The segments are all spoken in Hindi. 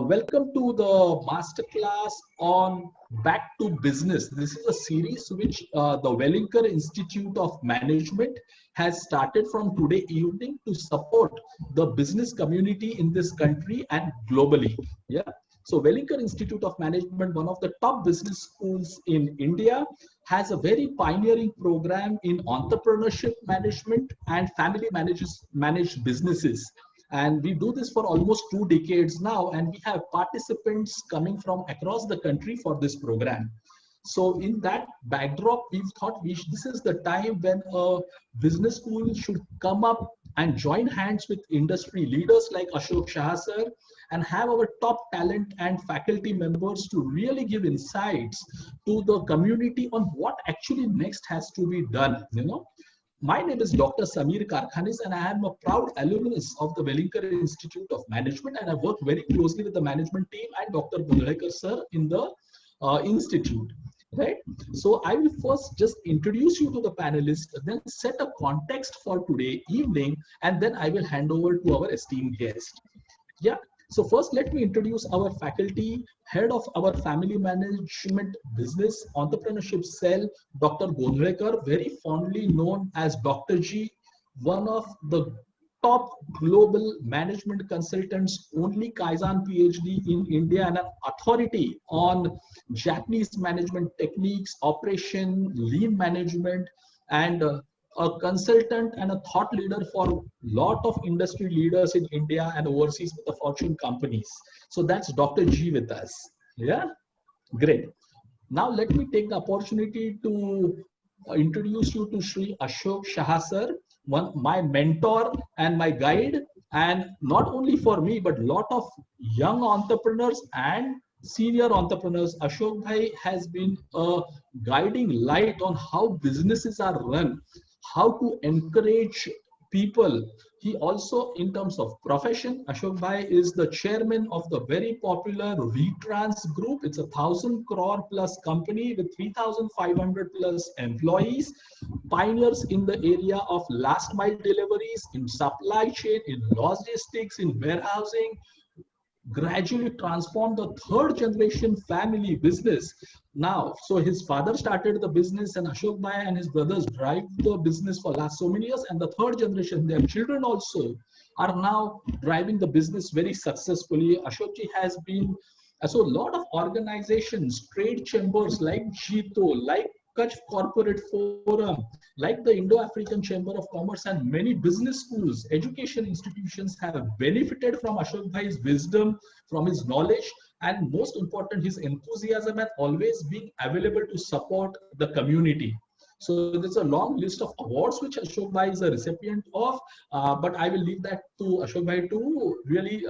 Welcome to the masterclass on Back to Business. This is a series which the Wellinger Institute of Management has started from today evening to support the business community in this country and globally. Yeah. So Wellinger Institute of Management, one of the top business schools in India, has a very pioneering program in entrepreneurship management and family managed businesses. And we do this for almost 2 decades now, and we have participants coming from across the country for this program. So in that backdrop, we've thought this is the time when a business school should come up and join hands with industry leaders like Ashok Shah sir, and have our top talent and faculty members to really give insights to the community on what actually next has to be done. My name is Dr. Samir Karkhanis, and I am a proud alumnus of the Wellinger Institute of Management, and I work very closely with the management team and Dr. Gundlekar sir in the institute. Right? So I will first just introduce you to the panelists, then set a context for today evening, and then I will hand over to our esteemed guest. Yeah. So first, let me introduce our faculty, head of our family management business entrepreneurship cell, Dr. Gundlekar, very fondly known as Dr. G, one of the top global management consultants, only Kaizen PhD in India and an authority on Japanese management techniques, operation, lean management, and a consultant and a thought leader for a lot of industry leaders in India and overseas with the Fortune companies. So that's Dr. G with us. Yeah, great. Now let me take the opportunity to introduce you to Sri Ashok Shah sir, my mentor and my guide, and not only for me, but a lot of young entrepreneurs and senior entrepreneurs. Ashok Bhai has been a guiding light on how businesses are run, how to encourage people. He also, in terms of profession, Ashok Bhai is the chairman of the very popular VTrans Group. It's a 1,000 crore plus company with 3,500 plus employees, pioneers in the area of last mile deliveries, in supply chain, in logistics, in warehousing, gradually transformed the third generation family business. Now, so his father started the business, and Ashok Bhai and his brothers drive the business for last so many years, and the third generation, their children also, are now driving the business very successfully. Ashok ji has been, so a lot of organizations, trade chambers like JITO, like Kutch Corporate Forum, like the Indo-African Chamber of Commerce, and many business schools, education institutions have benefited from Ashok Bhai's wisdom, from his knowledge, and most important, his enthusiasm, and always being available to support the community. So there's a long list of awards which Ashok Bhai is a recipient of, but I will leave that to Ashok Bhai to really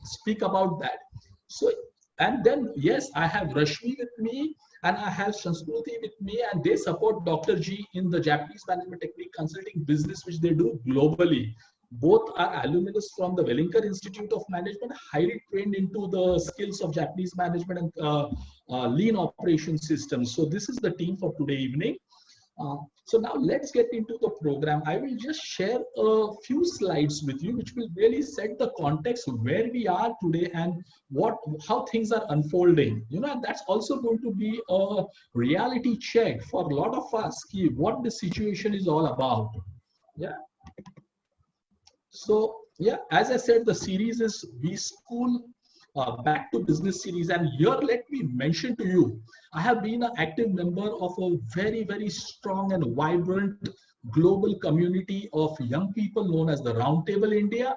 speak about that. So, and then, yes, I have Rashmi with me, and I have Sanskruti with me, and they support Dr. G in the Japanese management technique consulting business, which they do globally. Both are alumnus from the Wellinger Institute of Management, highly trained into the skills of Japanese management and lean operation systems. So this is the team for today evening. So now let's get into the program. I will just share a few slides with you, which will really set the context of where we are today and how things are unfolding. And that's also going to be a reality check for a lot of us, what the situation is all about. Yeah. So yeah, as I said, the series is V School Back to Business series, and here let me mention to you, I have been an active member of a very, very strong and vibrant global community of young people known as the Roundtable India,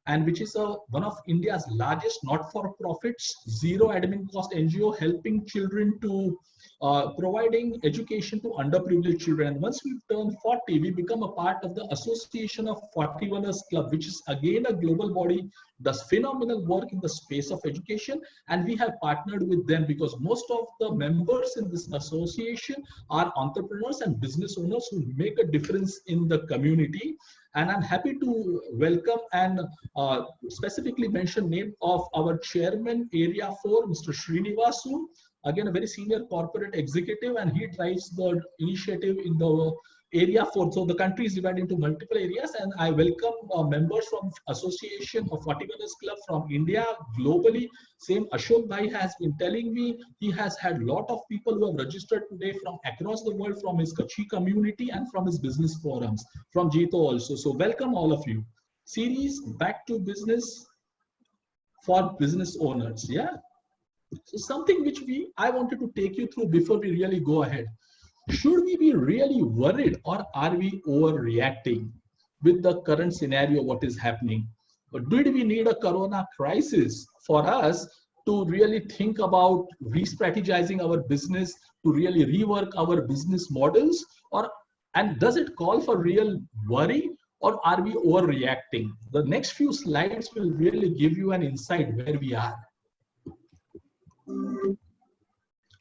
and which is one of India's largest not-for-profits, zero admin cost NGO, helping children to providing education to underprivileged children. And once we turn 40, we become a part of the Association of 41ers Club, which is again a global body does phenomenal work in the space of education, and we have partnered with them because most of the members in this association are entrepreneurs and business owners who make a difference in the community. And I'm happy to welcome and specifically mention name of our chairman, Area 4, Mr. Srinivasu. Again, a very senior corporate executive, and he drives the initiative in the Area 4. So the country is divided into multiple areas, and I welcome members from Association of 41ers Club from India, globally. Same Ashok Bhai has been telling me, he has had a lot of people who have registered today from across the world, from his Kutchi community and from his business forums, from Jito also. So welcome all of you. Series Back to Business for business owners, yeah? So something which I wanted to take you through before we really go ahead. Should we be really worried, or are we overreacting with the current scenario, what is happening? Or did we need a corona crisis for us to really think about re-strategizing our business, to really rework our business models? And does it call for real worry, or are we overreacting? The next few slides will really give you an insight where we are.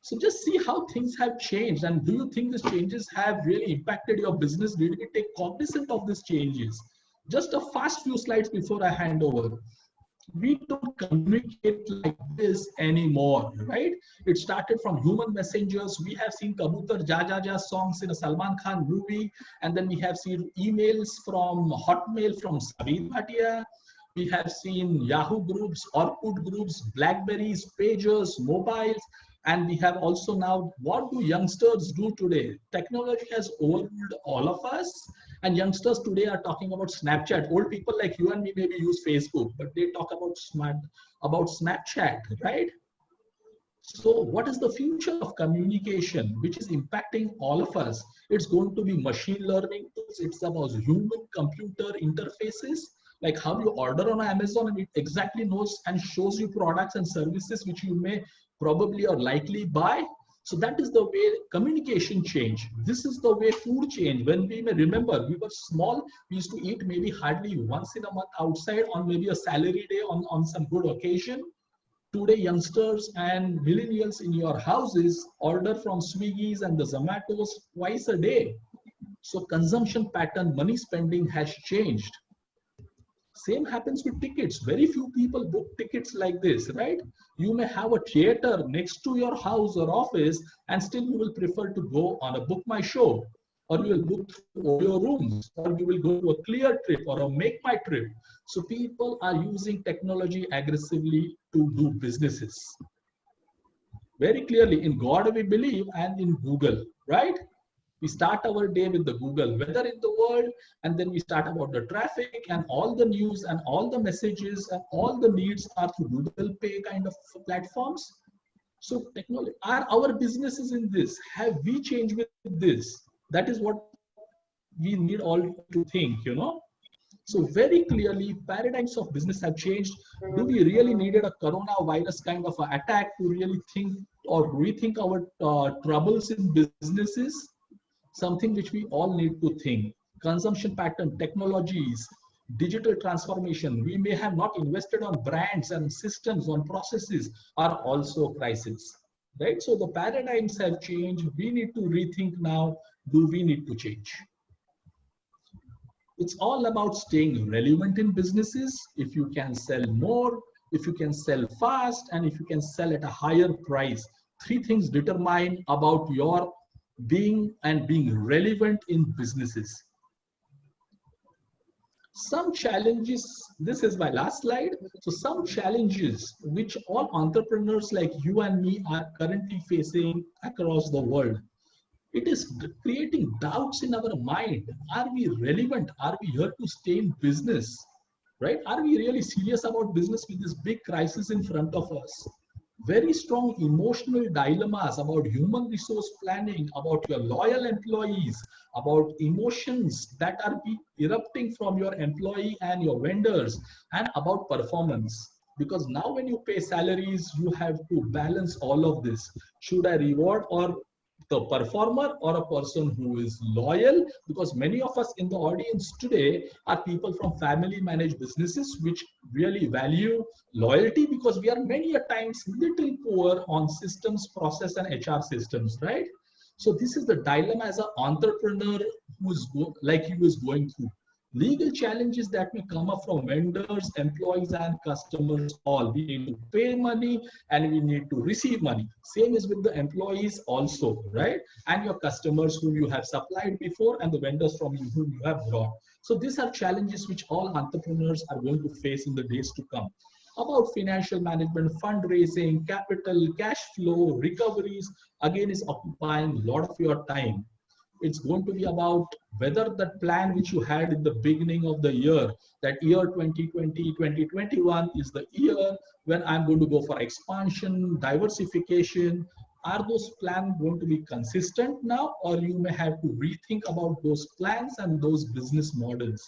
So just see how things have changed, and do you think these changes have really impacted your business? Did we take cognizance of these changes? Just a fast few slides before I hand over. We don't communicate like this anymore, right? It started from human messengers. We have seen Kabutar Ja Ja Ja songs in a Salman Khan movie, and then we have seen emails from Hotmail from Sabir Bhatia. We have seen Yahoo groups, Orkut groups, Blackberries, pagers, mobiles, and we have also now, what do youngsters do today? Technology has overruled all of us, and youngsters today are talking about Snapchat. Old people like you and me maybe use Facebook, but they talk about Snapchat, right? So what is the future of communication, which is impacting all of us? It's going to be machine learning tools. It's about human-computer interfaces, like how you order on Amazon and it exactly knows and shows you products and services which you may probably or likely buy. So that is the way communication changed. This is the way food changed. When we may remember, we were small, we used to eat maybe hardly once in a month outside on maybe a salary day on some good occasion. Today, youngsters and millennials in your houses order from Swiggy's and the Zomatos twice a day. So consumption pattern, money spending has changed. Same happens with tickets. Very few people book tickets like this, right? You may have a theater next to your house or office, and still you will prefer to go on a Book My Show, or you will book your rooms, or you will go to a Clear Trip or a Make My Trip. So people are using technology aggressively to do businesses. Very clearly, in God we believe and in Google, right? We start our day with the Google weather in the world, and then we start about the traffic and all the news and all the messages and all the needs are through Google Pay kind of platforms. So technology, are our businesses in this? Have we changed with this? That is what we need all to think, you know. So very clearly, paradigms of business have changed. Do we really needed a coronavirus kind of attack to really think or rethink our troubles in businesses? Something which we all need to think. Consumption pattern, technologies, digital transformation. We may have not invested on brands and systems, on processes, are also crises, right? So the paradigms have changed. We need to rethink now. Do we need to change? It's all about staying relevant in businesses. If you can sell more, if you can sell fast, and if you can sell at a higher price. Three things determine about your being relevant in businesses. Some challenges, this is my last slide. So some challenges which all entrepreneurs like you and me are currently facing across the world. It is creating doubts in our mind. Are we relevant? Are we here to stay in business? Right? Are we really serious about business with this big crisis in front of us? Very strong emotional dilemmas about human resource planning, about your loyal employees, about emotions that are erupting from your employee and your vendors, and about performance. Because now when you pay salaries, you have to balance all of this. Should I reward or the performer or a person who is loyal, because many of us in the audience today are people from family managed businesses which really value loyalty, because we are many a times little poor on systems, process and HR systems, right? So this is the dilemma as an entrepreneur who is like you is going through. Legal challenges that may come up from vendors, employees, and customers all. We need to pay money and we need to receive money. Same is with the employees also, right? And your customers whom you have supplied before and the vendors from you whom you have brought. So these are challenges which all entrepreneurs are going to face in the days to come. About financial management, fundraising, capital, cash flow, recoveries, again is occupying a lot of your time. It's going to be about whether that plan which you had in the beginning of the year, that year 2020, 2021 is the year when I'm going to go for expansion, diversification. Are those plans going to be consistent now, or you may have to rethink about those plans and those business models?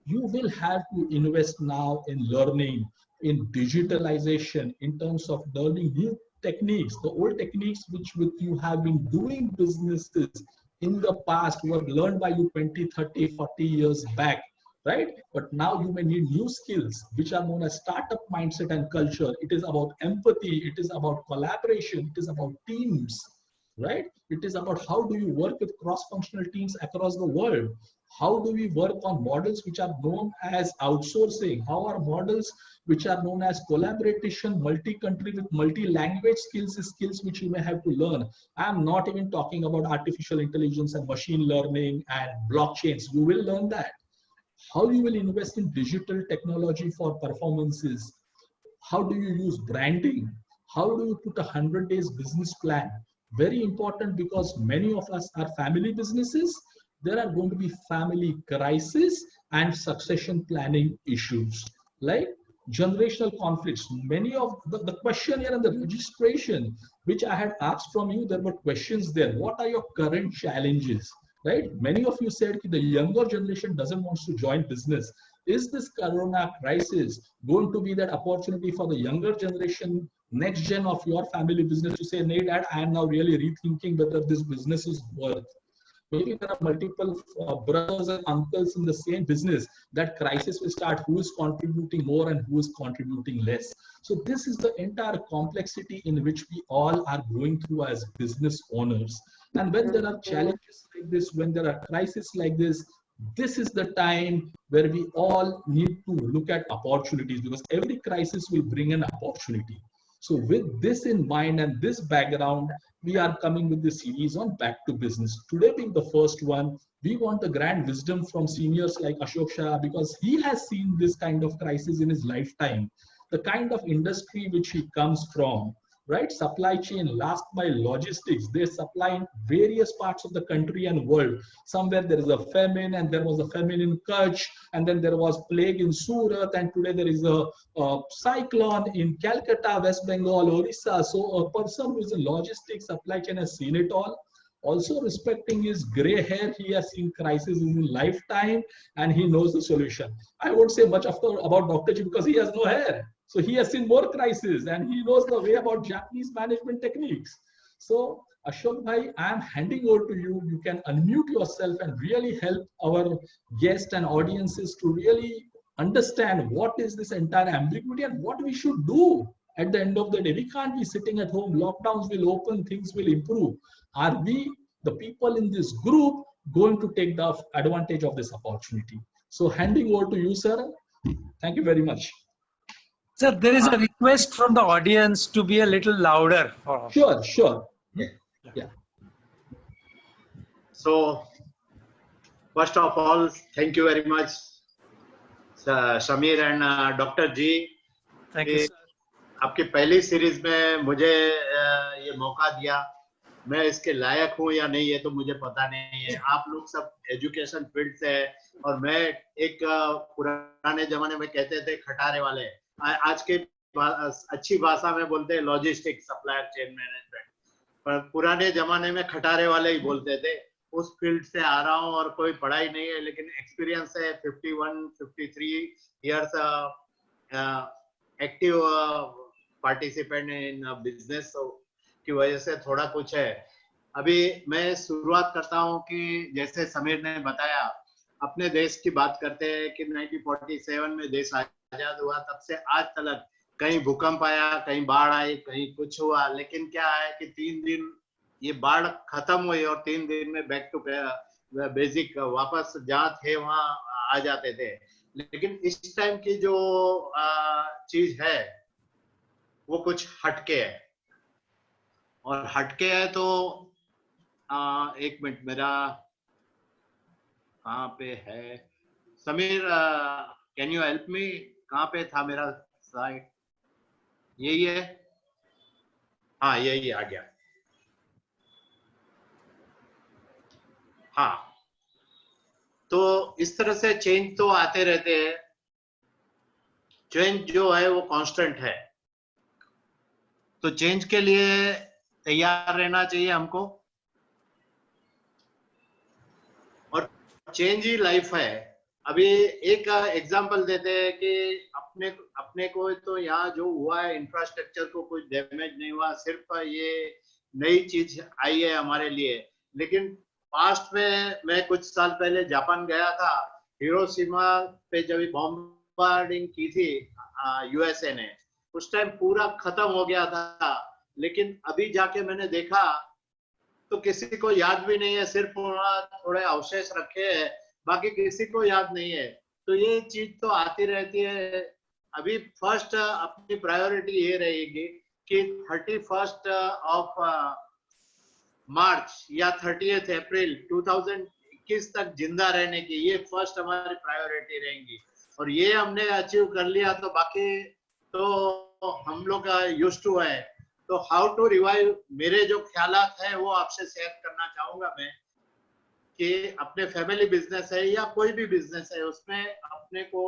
You will have to invest now in learning, in digitalization, in terms of learning new techniques, the old techniques which with you have been doing businesses in the past were learned by you 20, 30, 40 years back, right? But now you may need new skills which are known as startup mindset and culture. It is about empathy, it is about collaboration, it is about teams, right? It is about how do you work with cross-functional teams across the world. How do we work on models which are known as outsourcing? How are models which are known as collaboration, multi-country with multi-language skills, skills which you may have to learn. I'm not even talking about artificial intelligence and machine learning and blockchains. You will learn that. How you will invest in digital technology for performances. How do you use branding? How do you put a 100 days business plan? Very important, because many of us are family businesses. There are going to be family crisis and succession planning issues like generational conflicts. Many of the questionnaire and the registration which I had asked from you, there were questions there. What are your current challenges? Right? Many of you said the younger generation doesn't want to join business. Is this corona crisis going to be that opportunity for the younger generation, next gen of your family business to say, "Nay, Dad, I am now really rethinking whether this business is worth." Maybe there are multiple brothers and uncles in the same business. That crisis will start. Who is contributing more and who is contributing less? So this is the entire complexity in which we all are going through as business owners. And when there are challenges like this, when there are crises like this is the time where we all need to look at opportunities, because every crisis will bring an opportunity. So with this in mind and this background, we are coming with this series on Back to Business. Today being the first one, we want the grand wisdom from seniors like Ashok Shah, because he has seen this kind of crisis in his lifetime. The kind of industry which he comes from, right? Supply chain, last mile logistics, they supply in various parts of the country and world. Somewhere there is a famine, and there was a famine in Kutch, and then there was plague in Surat, and today there is a cyclone in Calcutta, West Bengal, Orissa. So a person who is in logistics, supply chain has seen it all. Also respecting his gray hair, he has seen crisis in his lifetime and he knows the solution. I won't say much about Dr. G because he has no hair. So he has seen more crises and he knows the way about Japanese management techniques. So Ashok Bhai, I am handing over to you. You can unmute yourself and really help our guests and audiences to really understand what is this entire ambiguity and what we should do at the end of the day. We can't be sitting at home. Lockdowns will open, things will improve. Are we, the people in this group, going to take the advantage of this opportunity? So handing over to you, sir. Thank you very much. Sir, there is a request from the audience to be a little louder. Sure, sure. Yeah. So, first of all, thank you very much, Samir and Dr. G. Thank you, sir. आपकी पहली सीरीज में मुझे ये मौका दिया. मैं इसके लायक हूँ या नहीं ये तो मुझे पता नहीं है. आप लोग सब एजुकेशन फील्ड से है और मैं एक पुराने जमाने में कहते थे खटारे वाले, आज के अच्छी भाषा में बोलते हैं लॉजिस्टिक सप्लायर चेन मैनेजमेंट, पर पुराने जमाने में खटारे वाले ही बोलते थे. उस फील्ड से आ रहा हूँ और कोई पढ़ाई नहीं है लेकिन एक्सपीरियंस है. 51-53 years active participant in business की वजह से थोड़ा कुछ है. अभी मैं शुरुआत करता हूँ कि जैसे समीर ने बताया, अपने देश की बात करते हैं कि 1947 में देश आजाद हुआ, तब से आज तक कहीं भूकंप आया, कहीं बाढ़ आई, कहीं कुछ हुआ, लेकिन क्या है कि 3 दिन ये बाढ़ खत्म हुई और 3 दिन में बैक टू बेसिक वापस जहाँ थे वहां आ जाते थे। लेकिन इस टाइम की जो चीज है वो कुछ हटके है, और हटके है तो एक मिनट, मेरा कहाँ पे है Sameer, can you help me, कहाँ पे था मेरा साइट? यही है, हाँ यही आ गया। हाँ, तो इस तरह से चेंज तो आते रहते हैं, चेंज जो है वो कांस्टेंट है, तो चेंज के लिए तैयार रहना चाहिए हमको, और चेंज ही लाइफ है। अभी एक एग्जांपल देते हैं कि अपने अपने को तो यहाँ जो हुआ है, इंफ्रास्ट्रक्चर को कुछ डैमेज नहीं हुआ, सिर्फ ये नई चीज आई है हमारे लिए। लेकिन पास्ट में मैं कुछ साल पहले जापान गया था, हिरोशिमा पे जब बॉम्बार्डिंग की थी यूएसए ने, उस टाइम पूरा खत्म हो गया था, लेकिन अभी जाके मैंने देखा तो किसी को याद भी नहीं है, सिर्फ थोड़े अवशेष रखे हैं, बाकी किसी को याद नहीं है। तो ये चीज तो आती रहती है। अभी फर्स्ट अपनी प्रायोरिटी ये रहेगी कि 31 ऑफ मार्च या 30 अप्रैल 2021 तक जिंदा रहने की, ये फर्स्ट हमारी प्रायोरिटी रहेंगी। और ये हमने अचीव कर लिया तो बाकी तो हम लोग यूज्ड टू है। तो हाउ टू रिवाइव, मेरे जो ख्यालात है वो आपसे शेयर करना चाहूंगा मैं, कि अपने फैमिली बिजनेस है या कोई भी बिजनेस है, उसमें अपने को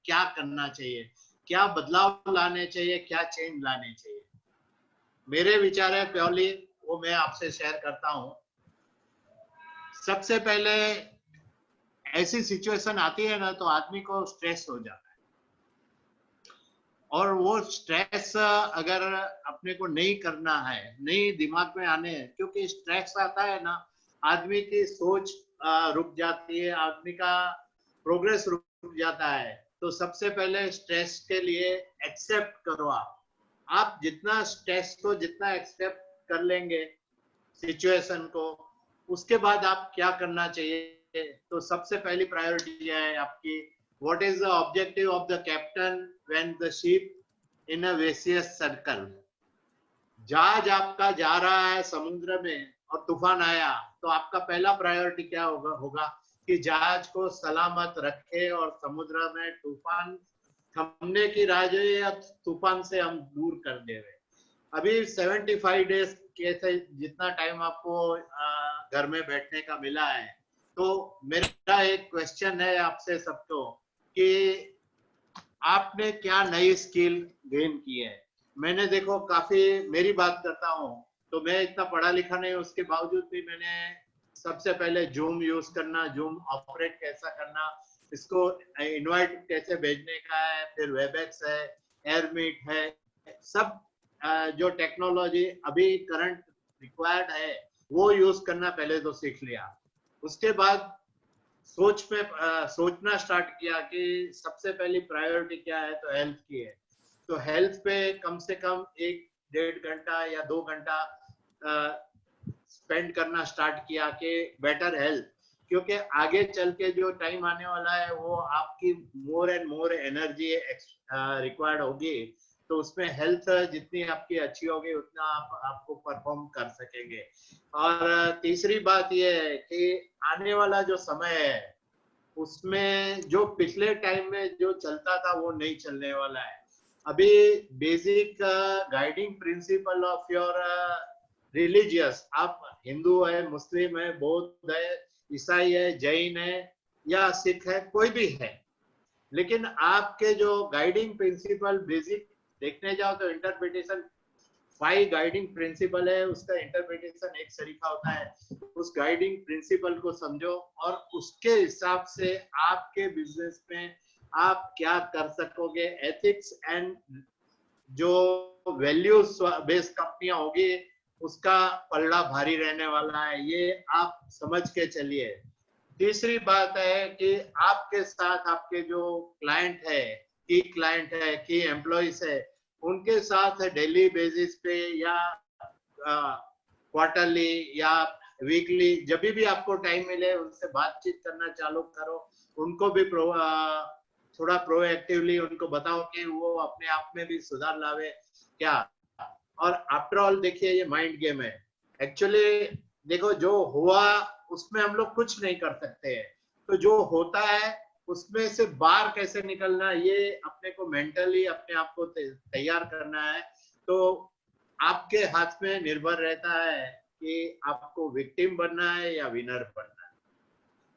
क्या करना चाहिए, क्या बदलाव लाने चाहिए, क्या चेंज लाने चाहिए। मेरे विचार है प्योरली, वो मैं आपसे शेयर करता हूं। सबसे पहले ऐसी सिचुएशन आती है ना, तो आदमी को स्ट्रेस हो जाता है, और वो स्ट्रेस अगर अपने को नहीं करना है, नहीं दिमाग में आने हैं, क्योंकि स्ट्रेस आता है ना, आदमी की सोच रुक जाती है, आदमी का प्रोग्रेस रुक जाता है। तो सबसे पहले स्ट्रेस के लिए एक्सेप्ट करो। आप जितना स्ट्रेस को जितना एक्सेप्ट कर लेंगे सिचुएशन को, उसके बाद आप क्या करना चाहिए। तो सबसे पहली प्रायोरिटी है आपकी, what is the objective of the captain when the ship in a vicious circle. जहाज आपका जा रहा है समुद्र में और तूफान आया, तो आपका पहला प्रायोरिटी क्या होगा कि जहाज को सलामत रखे और समुद्र में तूफान थमने की राह जो या तूफान से हम दूर कर दे रहे। अभी 75 डेज कैसे जितना टाइम आपको घर में बैठने का मिला है, तो मेरा एक क्वेश्चन है आपसे सबको कि आपने क्या नई स्किल गेन की है। मैंने देखो काफी, मेरी बात करता हूँ तो मैं इतना पढ़ा लिखा नहीं, उसके बावजूद भी मैंने सबसे पहले जूम यूज करना, जूम ऑपरेट कैसा करना, इसको इनवाइट कैसे भेजने का है, फिर वेबएक्स है, एयरमीट है, सब जो टेक्नोलॉजी अभी करंट रिक्वायर्ड है वो यूज करना पहले तो सीख लिया। उसके बाद सोचना स्टार्ट किया कि सबसे पहली प्रायोरिटी क्या है, तो हेल्थ की है। तो हेल्थ पे कम से कम 1-1.5 घंटा या 2 घंटा स्पेंड करना स्टार्ट किया कि बेटर हेल्थ, क्योंकि आगे चल के जो टाइम आने वाला है वो आपकी more and more energy required होगी, तो उसमें हेल्थ जितनी आपकी अच्छी होगी उतना आपको परफॉर्म कर सकेंगे। और तीसरी बात ये है कि आने वाला जो समय है उसमें जो पिछले टाइम में जो चलता था वो नहीं चलने वाला है। अभी basic guiding principle of your religious, आप हिंदू है, मुस्लिम है, बौद्ध है, ईसाई है, जैन है या सिख है, कोई भी है, लेकिन आपके जो गाइडिंग प्रिंसिपल बेसिक देखने जाओ तो इंटरप्रिटेशन 5 गाइडिंग प्रिंसिपल है, उसका इंटरप्रिटेशन एक तरीका होता है। उस गाइडिंग प्रिंसिपल को समझो और उसके हिसाब से आपके बिजनेस में आप क्या कर सकोगे। एथिक्स एंड जो वैल्यूज बेस्ड कंपनियां होगी उसका पलड़ा भारी रहने वाला है, ये आप समझ के चलिए। तीसरी बात है कि आपके साथ आपके जो क्लाइंट है, की एम्प्लॉइज है, उनके साथ डेली बेसिस पे या क्वार्टरली या वीकली, जब भी आपको टाइम मिले उनसे बातचीत करना चालू करो। उनको भी थोड़ा प्रोएक्टिवली उनको बताओ कि वो अपने आप में भी सुधार लावे क्या। और आफ्टर ऑल देखिए, ये माइंड गेम है एक्चुअली। देखो, जो हुआ उसमें हम लोग कुछ नहीं कर सकते हैं, तो जो होता है उसमें से बाहर कैसे निकलना, ये अपने को मेंटली अपने आप को तैयार करना है। तो आपके हाथ में निर्भर रहता है कि आपको विक्टिम बनना है या विनर बनना है।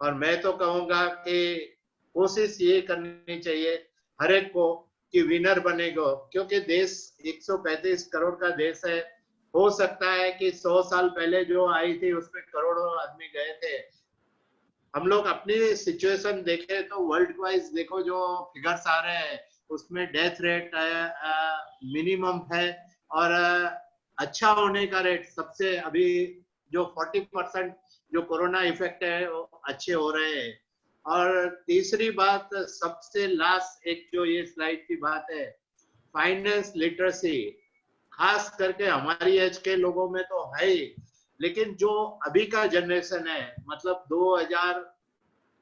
और मैं तो कहूंगा कि कोशिश ये करनी चाहिए हर एक को कि विनर बनेगा, क्योंकि देश 135 करोड़ का देश है। हो सकता है कि 100 साल पहले जो आई थी उसमें करोड़ों आदमी गए थे। हम लोग अपनी सिचुएशन देखें तो वर्ल्ड वाइज देखो, जो फिगर्स आ रहे हैं उसमें डेथ रेट मिनिमम है, और अच्छा होने का रेट सबसे अभी जो 40% जो कोरोना इफेक्ट है वो अच्छे हो रहे हैं। और तीसरी बात, सबसे लास्ट एक जो ये स्लाइड की बात है, फाइनेंस लिटरेसी, खास करके हमारी एज के लोगों में तो है ही, लेकिन जो अभी का जनरेशन है, मतलब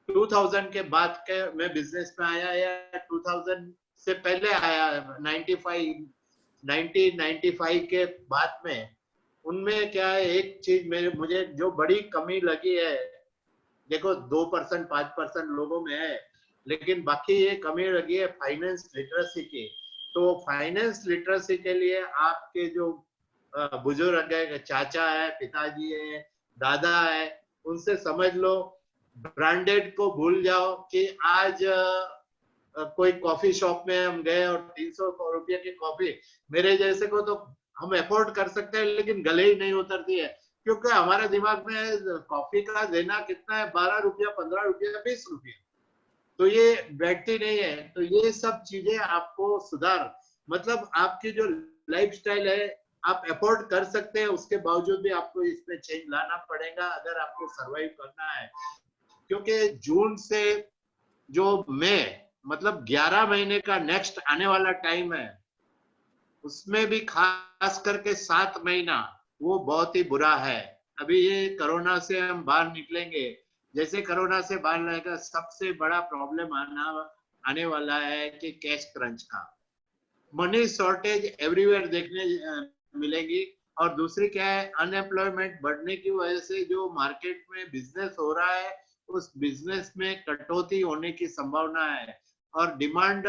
2000 के बाद के मैं बिजनेस में आया या 2000 से पहले आया, 1995 के बाद में, उनमें क्या है, एक चीज मुझे जो बड़ी कमी लगी है, देखो 2% 5% लोगों में है, लेकिन बाकी ये कमी लगी है फाइनेंस लिटरेसी की। तो फाइनेंस लिटरेसी के लिए आपके जो बुजुर्ग है, चाचा है, पिताजी है, दादा है, उनसे समझ लो। ब्रांडेड को भूल जाओ कि आज कोई कॉफी शॉप में हम गए और 300 रुपये की कॉफी, मेरे जैसे को तो हम अफोर्ड कर सकते हैं, लेकिन गले ही नहीं उतरती है, क्योंकि हमारे दिमाग में कॉफी का देना कितना है, 12 रुपया, 15 रुपया, 20 रुपया, तो ये बैठती नहीं है। तो ये सब चीजें आपको सुधार, मतलब आपकी जो लाइफस्टाइल है आप अफोर्ड कर सकते हैं, उसके बावजूद भी आपको इसमें चेंज लाना पड़ेगा अगर आपको सरवाइव करना है। क्योंकि जून से जो मई, मतलब 11 महीने का नेक्स्ट आने वाला टाइम है, उसमें भी खास करके 7 महीना वो बहुत ही बुरा है। अभी ये कोरोना से हम बाहर निकलेंगे, जैसे कोरोना से बाहर निकलेगा, सबसे बड़ा प्रॉब्लम आने वाला है कि कैश क्रंच का, मनी शॉर्टेज एवरीवेयर देखने मिलेगी। और दूसरी क्या है, अनएम्प्लॉयमेंट बढ़ने की वजह से जो मार्केट में बिजनेस हो रहा है, उस बिजनेस में कटौती होने की संभावना है, और डिमांड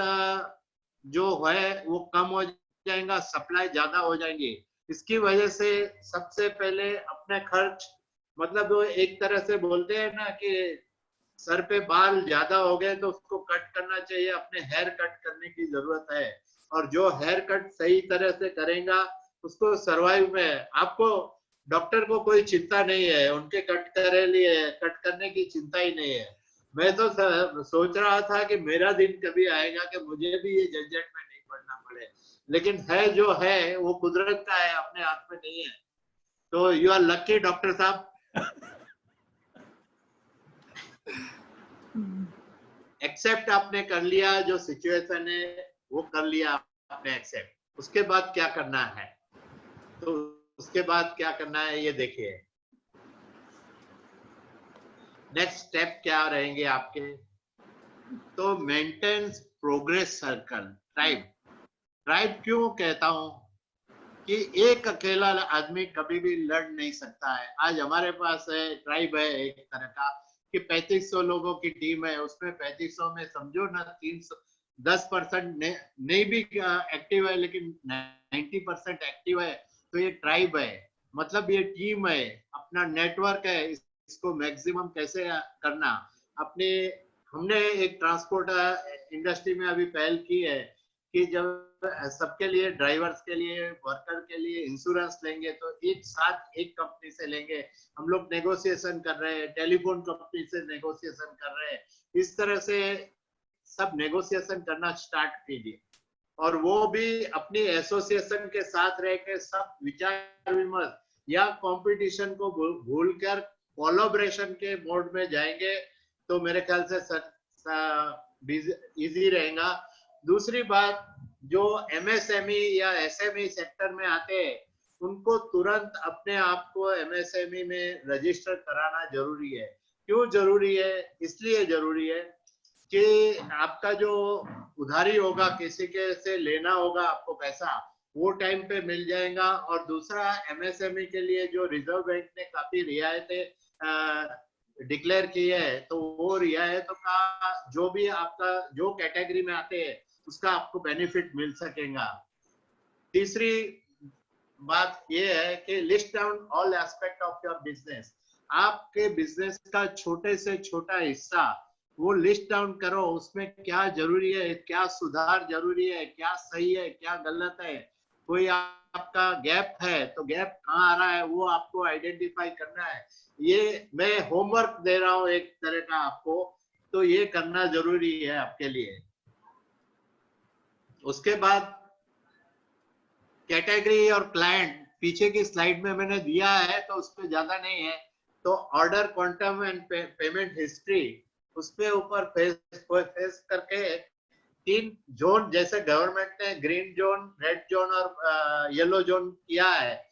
जो है वो कम हो जाएगा, सप्लाई ज्यादा हो जाएंगी। इसकी वजह से सबसे पहले अपने खर्च, मतलब वो एक तरह से बोलते हैं ना कि सर पे बाल ज्यादा हो गए तो उसको कट करना चाहिए, अपने हेयर कट करने की जरूरत है। और जो हेयर कट सही तरह से करेगा उसको सरवाइव में, आपको डॉक्टर को कोई चिंता नहीं है, उनके कट करने की चिंता ही नहीं है। मैं तो सोच रहा था कि मेरा दिन कभी आएगा कि मुझे भी ये झंझट में नहीं पड़ना पड़े, लेकिन है जो है वो कुदरत का है, अपने हाथ में नहीं है। तो यू आर लकी डॉक्टर साहब, एक्सेप्ट आपने कर लिया, जो सिचुएशन है वो कर लिया आपने एक्सेप्ट। उसके बाद क्या करना है, तो उसके बाद क्या करना है ये देखिए, नेक्स्ट स्टेप क्या रहेंगे आपके। तो मेंटेन प्रोग्रेस सर्कल, ट्राइब क्यों कहता हूं कि एक अकेला आदमी कभी भी लड़ नहीं सकता है। आज हमारे पास है ट्राइब है एक तरह का कि 3500 लोगों की टीम है, उसमें 3500 में समझो ना 10% नहीं भी एक्टिव है, लेकिन 90% एक्टिव है, तो ये ट्राइब है, मतलब ये टीम है, अपना नेटवर्क है। इसको मैक्सिमम कैसे करना, अपने हमने एक ट्रांसपोर्ट इंडस्ट्री में अभी पहल की है कि जब सबके लिए, ड्राइवर्स के लिए, वर्कर के लिए इंश्योरेंस लेंगे तो एक साथ एक कंपनी से लेंगे। हम लोग नेगोशिएशन कर रहे हैं, टेलीफोन कंपनी से नेगोशिएशन कर रहे हैं, इस तरह से सब नेगोशिएशन करना स्टार्ट कीजिए। और वो भी अपनी एसोसिएशन के साथ रह के सब विचार विमर्श, या कंपटीशन को भूलकर कोलैबोरेशन के मोड में जाएंगे तो मेरे ख्याल से इजी रहेगा। दूसरी बात, जो एमएसएमई या एसएमई सेक्टर में आते हैं उनको तुरंत अपने आप को एमएसएमई में रजिस्टर कराना जरूरी है। क्यों जरूरी है? इसलिए जरूरी है कि आपका जो उधारी होगा, किसी के से लेना होगा आपको पैसा, वो टाइम पे मिल जाएगा। और दूसरा, एमएसएमई के लिए जो रिजर्व बैंक ने काफी रियायतें डिक्लेयर की है, तो वो रियायतों का जो भी आपका जो कैटेगरी में आते हैं उसका आपको बेनिफिट मिल सकेगा। तीसरी बात ये है कि list down all aspect of your business. आपके बिजनेस का छोटे से छोटा हिस्सा वो लिस्ट डाउन करो, उसमें क्या जरूरी है, क्या सुधार जरूरी है, क्या सही है, क्या गलत है, कोई आपका गैप है तो गैप कहाँ आ रहा है वो आपको आइडेंटिफाई करना है। ये मैं होमवर्क दे रहा हूँ एक तरह का आपको, तो ये करना जरूरी है आपके लिए। उसके बाद कैटेगरी और क्लाइंट पीछे की स्लाइड में मैंने दिया है तो उस पर ज्यादा नहीं है। तो order quantum and payment history, उसके ऊपर फेस करके 3 जोन, जैसे गवर्नमेंट ने ग्रीन जोन, रेड जोन और येलो जोन किया है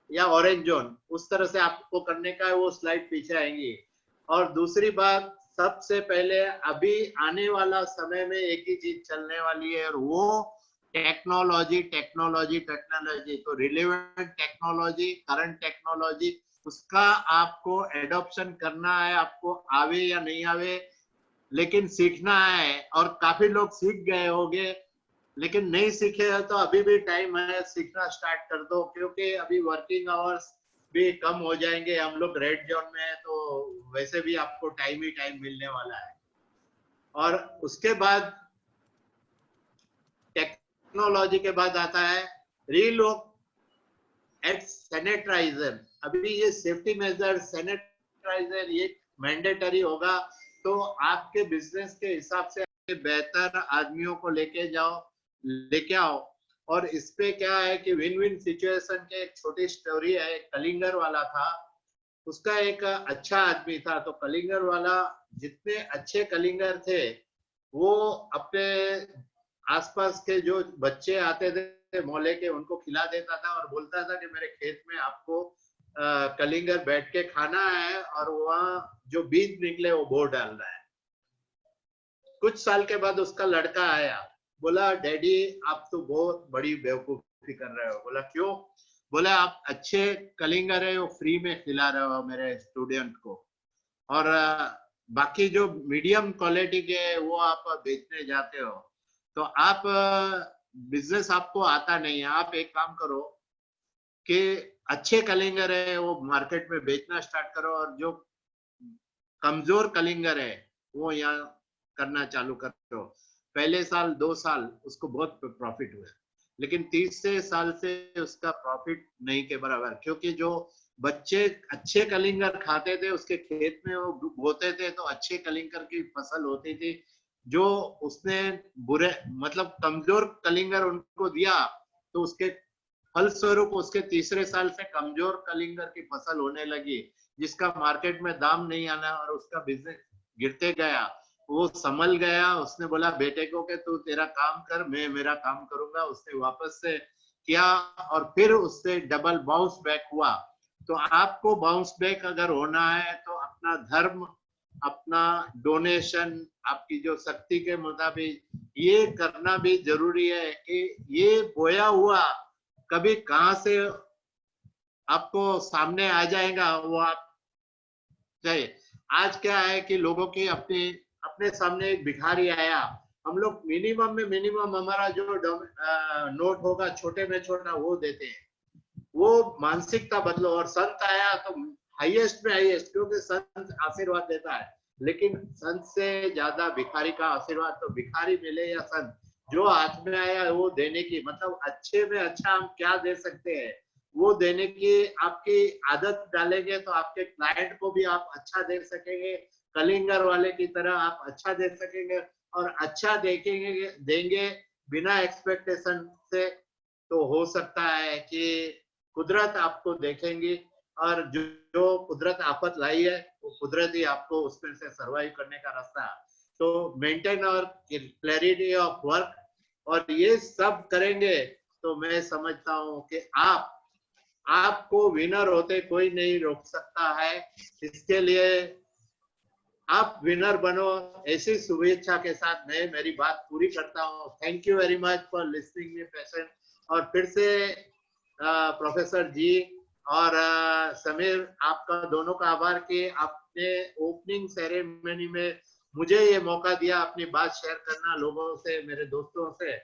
या ऑरेंज जोन, उस तरह से आपको करने का है। वो स्लाइड पीछे आएंगी। और दूसरी बात, सबसे पहले अभी आने वाला समय में एक ही चीज चलने वाली है और वो टेक्नोलॉजी टेक्नोलॉजी टेक्नोलॉजी। तो रिलेवेंट टेक्नोलॉजी, करंट टेक्नोलॉजी, उसका आपको एडॉप्शन करना है, आपको आवे या नहीं आवे, लेकिन सीखना है। और काफी लोग सीख गए होंगे, लेकिन नहीं सीखे हैं तो अभी भी टाइम है, सीखना स्टार्ट कर दो, क्योंकि अभी वर्किंग आवर्स भी कम हो जाएंगे। हम लोग रेड जोन में है तो वैसे भी आपको टाइम ही टाइम मिलने वाला है। और उसके बाद टेक्नोलॉजी के बाद आता है रीलुक एट सैनिटाइजर। अभी ये सेफ्टी मेजर, सैनिटाइजर ये मैंडेटरी होगा, तो आपके बिजनेस के हिसाब से बेहतर आदमियों को लेके आओ। और इस पे क्या है कि विन विन सिचुएशन के एक छोटी स्टोरी है। कलिंगर वाला था, उसका एक अच्छा आदमी था, तो कलिंगर वाला जितने अच्छे कलिंगर थे वो अपने आसपास के जो बच्चे आते थे मोहल्ले के, उनको खिला देता था और बोलता था कि मेरे खेत में आपको कलिंगर बैठ के खाना है और वहाँ जो बीज निकले वो बो डाल रहा है। कुछ साल के बाद उसका लड़का आया, बोला डैडी आप तो बहुत बड़ी बेवकूफी कर रहे हो। बोला क्यों? बोला आप अच्छे कलिंगर है वो फ्री में खिला रहे हो मेरे स्टूडेंट को, और बाकी जो मीडियम क्वालिटी के वो आप बेचने जाते हो। तो आप बिजनेस आपको आता नहीं है, आप एक काम करो कि अच्छे कलिंगर है वो मार्केट में बेचना स्टार्ट करो, और जो कमजोर कलिंगर है वो यहाँ करना चालू करो। पहले साल 2 साल उसको बहुत प्रॉफिट हुआ, लेकिन 30 साल से उसका प्रॉफिट नहीं के बराबर, क्योंकि जो बच्चे अच्छे कलिंगर खाते थे उसके खेत में वो बोते थे तो अच्छे कलिंगर की फसल होती थी। जो उसने बुरे मतलब कमजोर कलिंगर उनको दिया तो उसके फलस्वरूप उसके तीसरे साल से कमजोर कलिंगर की फसल होने लगी, जिसका मार्केट में दाम नहीं आना और उसका बिजनेस गिरते गया। वो संभल गया, उसने बोला बेटे को कि तू तेरा काम कर, मैं मेरा काम करूंगा। उसने वापस से किया और फिर उससे डबल बाउंस बैक हुआ। तो आपको बाउंस बैक अगर होना है तो अपना धर्म, अपना डोनेशन, आपकी जो शक्ति के मुताबिक ये करना भी जरूरी है कि ये बोया हुआ कभी कहां से आपको सामने आ जाएगा वो आप चाहिए। आज क्या है कि लोगों की अपने सामने एक भिखारी आया, हम लोग मिनिमम हमारा जो नोट होगा छोटे में छोटा वो देते हैं, वो मानसिकता बदलो। और संत आया तो हाईएस्ट में हाईएस्ट, क्योंकि संत आशीर्वाद देता है, लेकिन संत से ज्यादा भिखारी का आशीर्वाद। तो भिखारी मिले या संत, जो हाथ में आया वो देने की, मतलब अच्छे में अच्छा हम क्या दे सकते हैं वो देने की आपकी आदत डालेंगे तो आपके क्लाइंट को भी आप अच्छा दे सकेंगे, कलिंगर वाले की तरह आप अच्छा दे सकेंगे। और अच्छा देंगे बिना एक्सपेक्टेशन से, तो हो सकता है कि कुदरत आपको देखेंगी और जो कुदरत आफत लाई है वो कुदरत ही आपको उसमें से सरवाइव करने का रास्ता। तो मेंटेन और क्लैरिटी ऑफ वर्क और ये सब करेंगे तो मैं समझता हूँ कि आपको विनर होते कोई नहीं रोक सकता है। इसके लिए आप विनर बनो, ऐसी शुभेच्छा के साथ मैं मेरी बात पूरी करता हूँ। Thank you very much for listening me patient. और फिर से प्रोफेसर जी और समीर, आपका दोनों का आभार कि आपने ओपनिंग सेरेमनी में मुझे ये मौका दिया अपनी बात शेयर करना लोगों से, मेरे दोस्तों से,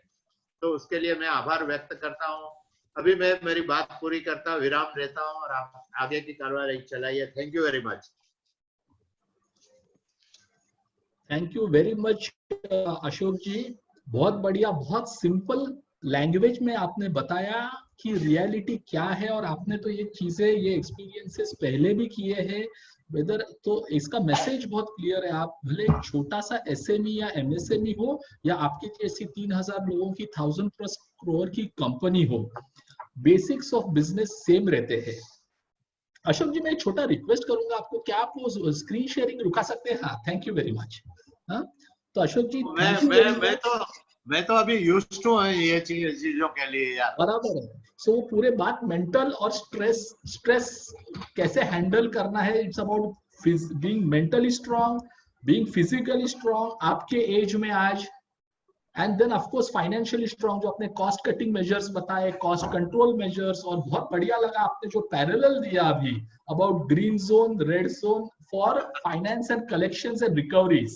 तो उसके लिए मैं आभार व्यक्त करता हूँ। अभी मैं मेरी बात पूरी करता हूँ, विराम देता हूँ और आप आगे की कार्रवाई चलाइए। Thank you very much. Thank you very much Ashok ji, बहुत बढ़िया, बहुत सिंपल लैंग्वेज में आपने बताया कि रियलिटी क्या है, और आपने तो ये चीजें, ये एक्सपीरियंसेस पहले भी किए हैं वेदर, तो इसका मैसेज बहुत क्लियर है। आप भले एक छोटा सा एसएमई या एमएसएमई हो या आपकी जैसी 3000 लोगों की 1000+ करोड़ की कंपनी हो, बेसिक्स ऑफ बिजनेस सेम रहते हैं। अशोक जी, मैं एक छोटा रिक्वेस्ट करूंगा आपको, क्या आप वो स्क्रीन शेयरिंग रुका सकते हैं? हाँ, थैंक यू वेरी मच। हाँ, तो अशोक जी थैंक यू वेरी मच। मैं तो अभी यूज्ड टू है ये चीजों के लिए यार। बराबर है। सो वो पूरे बात मेंटल और स्ट्रेस कैसे हैंडल करना है, it's about being mentally strong, being physically strong आपके एज में आज, and then of course financially strong, जो अपने कॉस्ट कटिंग मेजर्स बताए, कॉस्ट कंट्रोल मेजर्स, और बहुत बढ़िया लगा आपने जो पैरेलल दिया अभी about green zone, red zone for finance and collections and recoveries.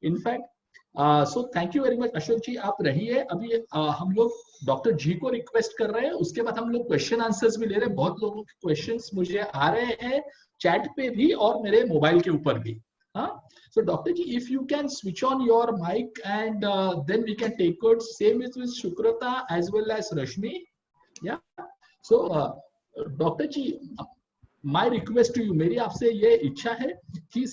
In fact so thank you very much Ashok ji, आप रहिए अभी। हम लोग डॉक्टर जी को रिक्वेस्ट कर रहे हैं, उसके बाद हम लोग क्वेश्चन आंसर्स भी ले रहे हैं। बहुत लोगों के क्वेश्चंस मुझे आ रहे हैं चैट पे भी और मेरे मोबाइल के ऊपर भी। हाँ, so Dr. Ji, if you can switch on your mic and then we can take it. Same is with Shukrata as well as Rashmi. Yeah. So Dr. Ji, my request to you, मेरी आपसे ये इच्छा है कि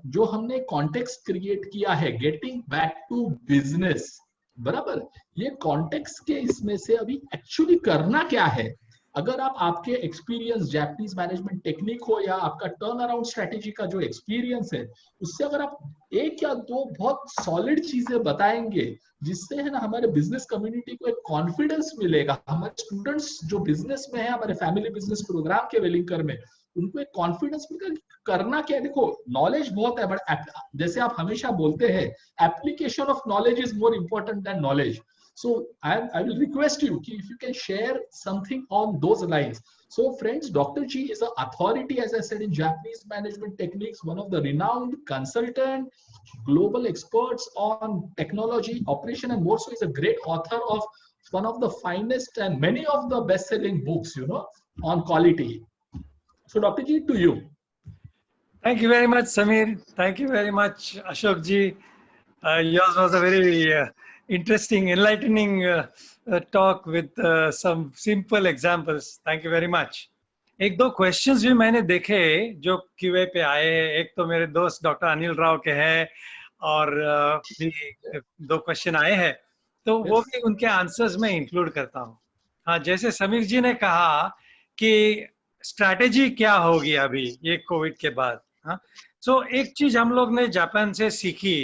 जो हमने कॉन्टेक्स्ट क्रिएट किया है, गेटिंग बैक टू बिजनेस, बराबर, ये कॉन्टेक्स्ट के इसमें से अभी एक्चुअली करना क्या है। अगर आप आपके एक्सपीरियंस जैपनीज मैनेजमेंट टेक्निक हो या आपका टर्न अराउंड स्ट्रेटेजी का जो एक्सपीरियंस है, उससे अगर आप एक या दो बहुत सॉलिड चीजें बताएंगे, जिससे है ना हमारे बिजनेस कम्युनिटी को एक कॉन्फिडेंस मिलेगा, हमारे स्टूडेंट्स जो बिजनेस में है, हमारे फैमिली बिजनेस प्रोग्राम के वेलिंकर में, उनको एक कॉन्फिडेंस मिलेगा करना क्या है। देखो, नॉलेज बहुत है, बट जैसे आप हमेशा बोलते हैं, application of knowledge is more important than knowledge. So I will request you if you can share something on those lines. So friends, Dr. G is an authority, as I said, in Japanese management techniques, one of the renowned consultant, global experts on technology, operation, and more so is a great author of one of the finest and many of the best-selling books, on quality. So Dr. G, to you. Thank you very much, Samir. Thank you very much, Ashok Ji. Yours was a very interesting, enlightening talk with some simple examples. Thank you very much. एक दो questions भी मैंने देखे जो QA पे आए हैं। एक तो मेरे दोस्त डॉक्टर अनिल राव के हैं और भी 2 क्वेश्चन आए हैं, तो वो भी उनके आंसर्स में इंक्लूड करता हूँ। हाँ, जैसे समीर जी ने कहा कि स्ट्रैटेजी क्या होगी अभी ये कोविड के बाद। हाँ, सो एक चीज हम लोग ने जापान से सीखी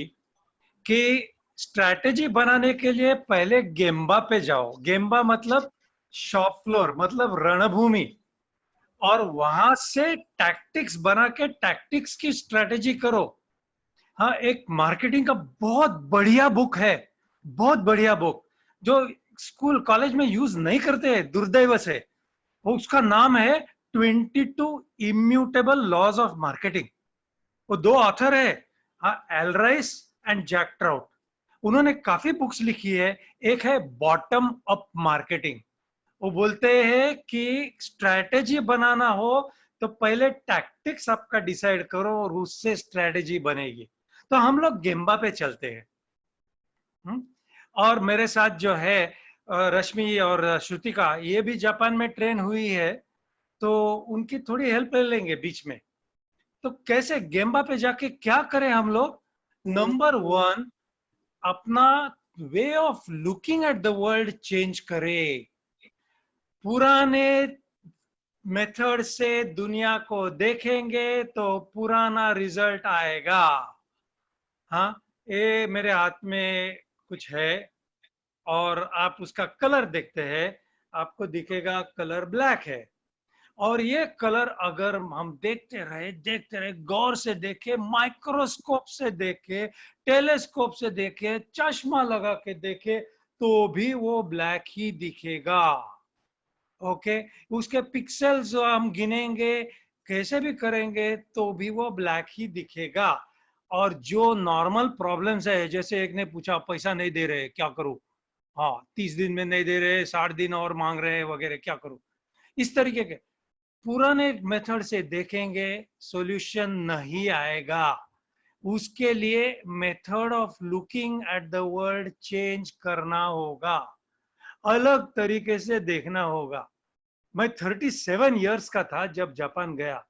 कि स्ट्रैटेजी बनाने के लिए पहले गेम्बा पे जाओ। गेम्बा मतलब शॉप फ्लोर, मतलब रणभूमि, और वहां से टैक्टिक्स बना के टैक्टिक्स की स्ट्रैटेजी करो। हाँ, एक मार्केटिंग का बहुत बढ़िया बुक है, बहुत बढ़िया बुक, जो स्कूल कॉलेज में यूज नहीं करते, दुर्दैव से। वो उसका नाम है 22 इम्यूटेबल लॉज ऑफ मार्केटिंग। वो 2 ऑथर है, Al Ries and Jack Trout. उन्होंने काफी बुक्स लिखी है। एक है बॉटम अप मार्केटिंग। वो बोलते हैं कि स्ट्रैटेजी बनाना हो तो पहले टैक्टिक्स आपका डिसाइड करो और उससे स्ट्रैटेजी बनेगी। तो हम लोग गेम्बा पे चलते हैं। और मेरे साथ जो है रश्मि और श्रुतिका, ये भी जापान में ट्रेन हुई है, तो उनकी थोड़ी हेल्प ले लेंगे बीच में। तो कैसे गेम्बा पे जाके क्या करें हम लोग? नंबर 1, अपना way of looking at the world change करें। पुराने मेथड से दुनिया को देखेंगे तो पुराना रिजल्ट आएगा। हाँ, ये मेरे हाथ में कुछ है और आप उसका कलर देखते हैं, आपको दिखेगा कलर ब्लैक है। और ये कलर अगर हम देखते रहे, गौर से देखे, माइक्रोस्कोप से देखे, टेलीस्कोप से देखे, चश्मा लगा के देखे, तो भी वो ब्लैक ही दिखेगा। ओके, उसके पिक्सेल्स हम गिनेंगे, कैसे भी करेंगे तो भी वो ब्लैक ही दिखेगा। और जो नॉर्मल प्रॉब्लम्स है, जैसे एक ने पूछा पैसा नहीं दे रहे क्या करूं, हाँ 30 दिन में नहीं दे रहे, 60 दिन और मांग रहे हैं वगैरह, क्या करूं, इस तरीके के पुराने मेथड से देखेंगे, सॉल्यूशन नहीं आएगा। उसके लिए method of looking at the world change करना होगा, अलग तरीके से देखना होगा। मैं 37 इयर्स का था जब जापान गया,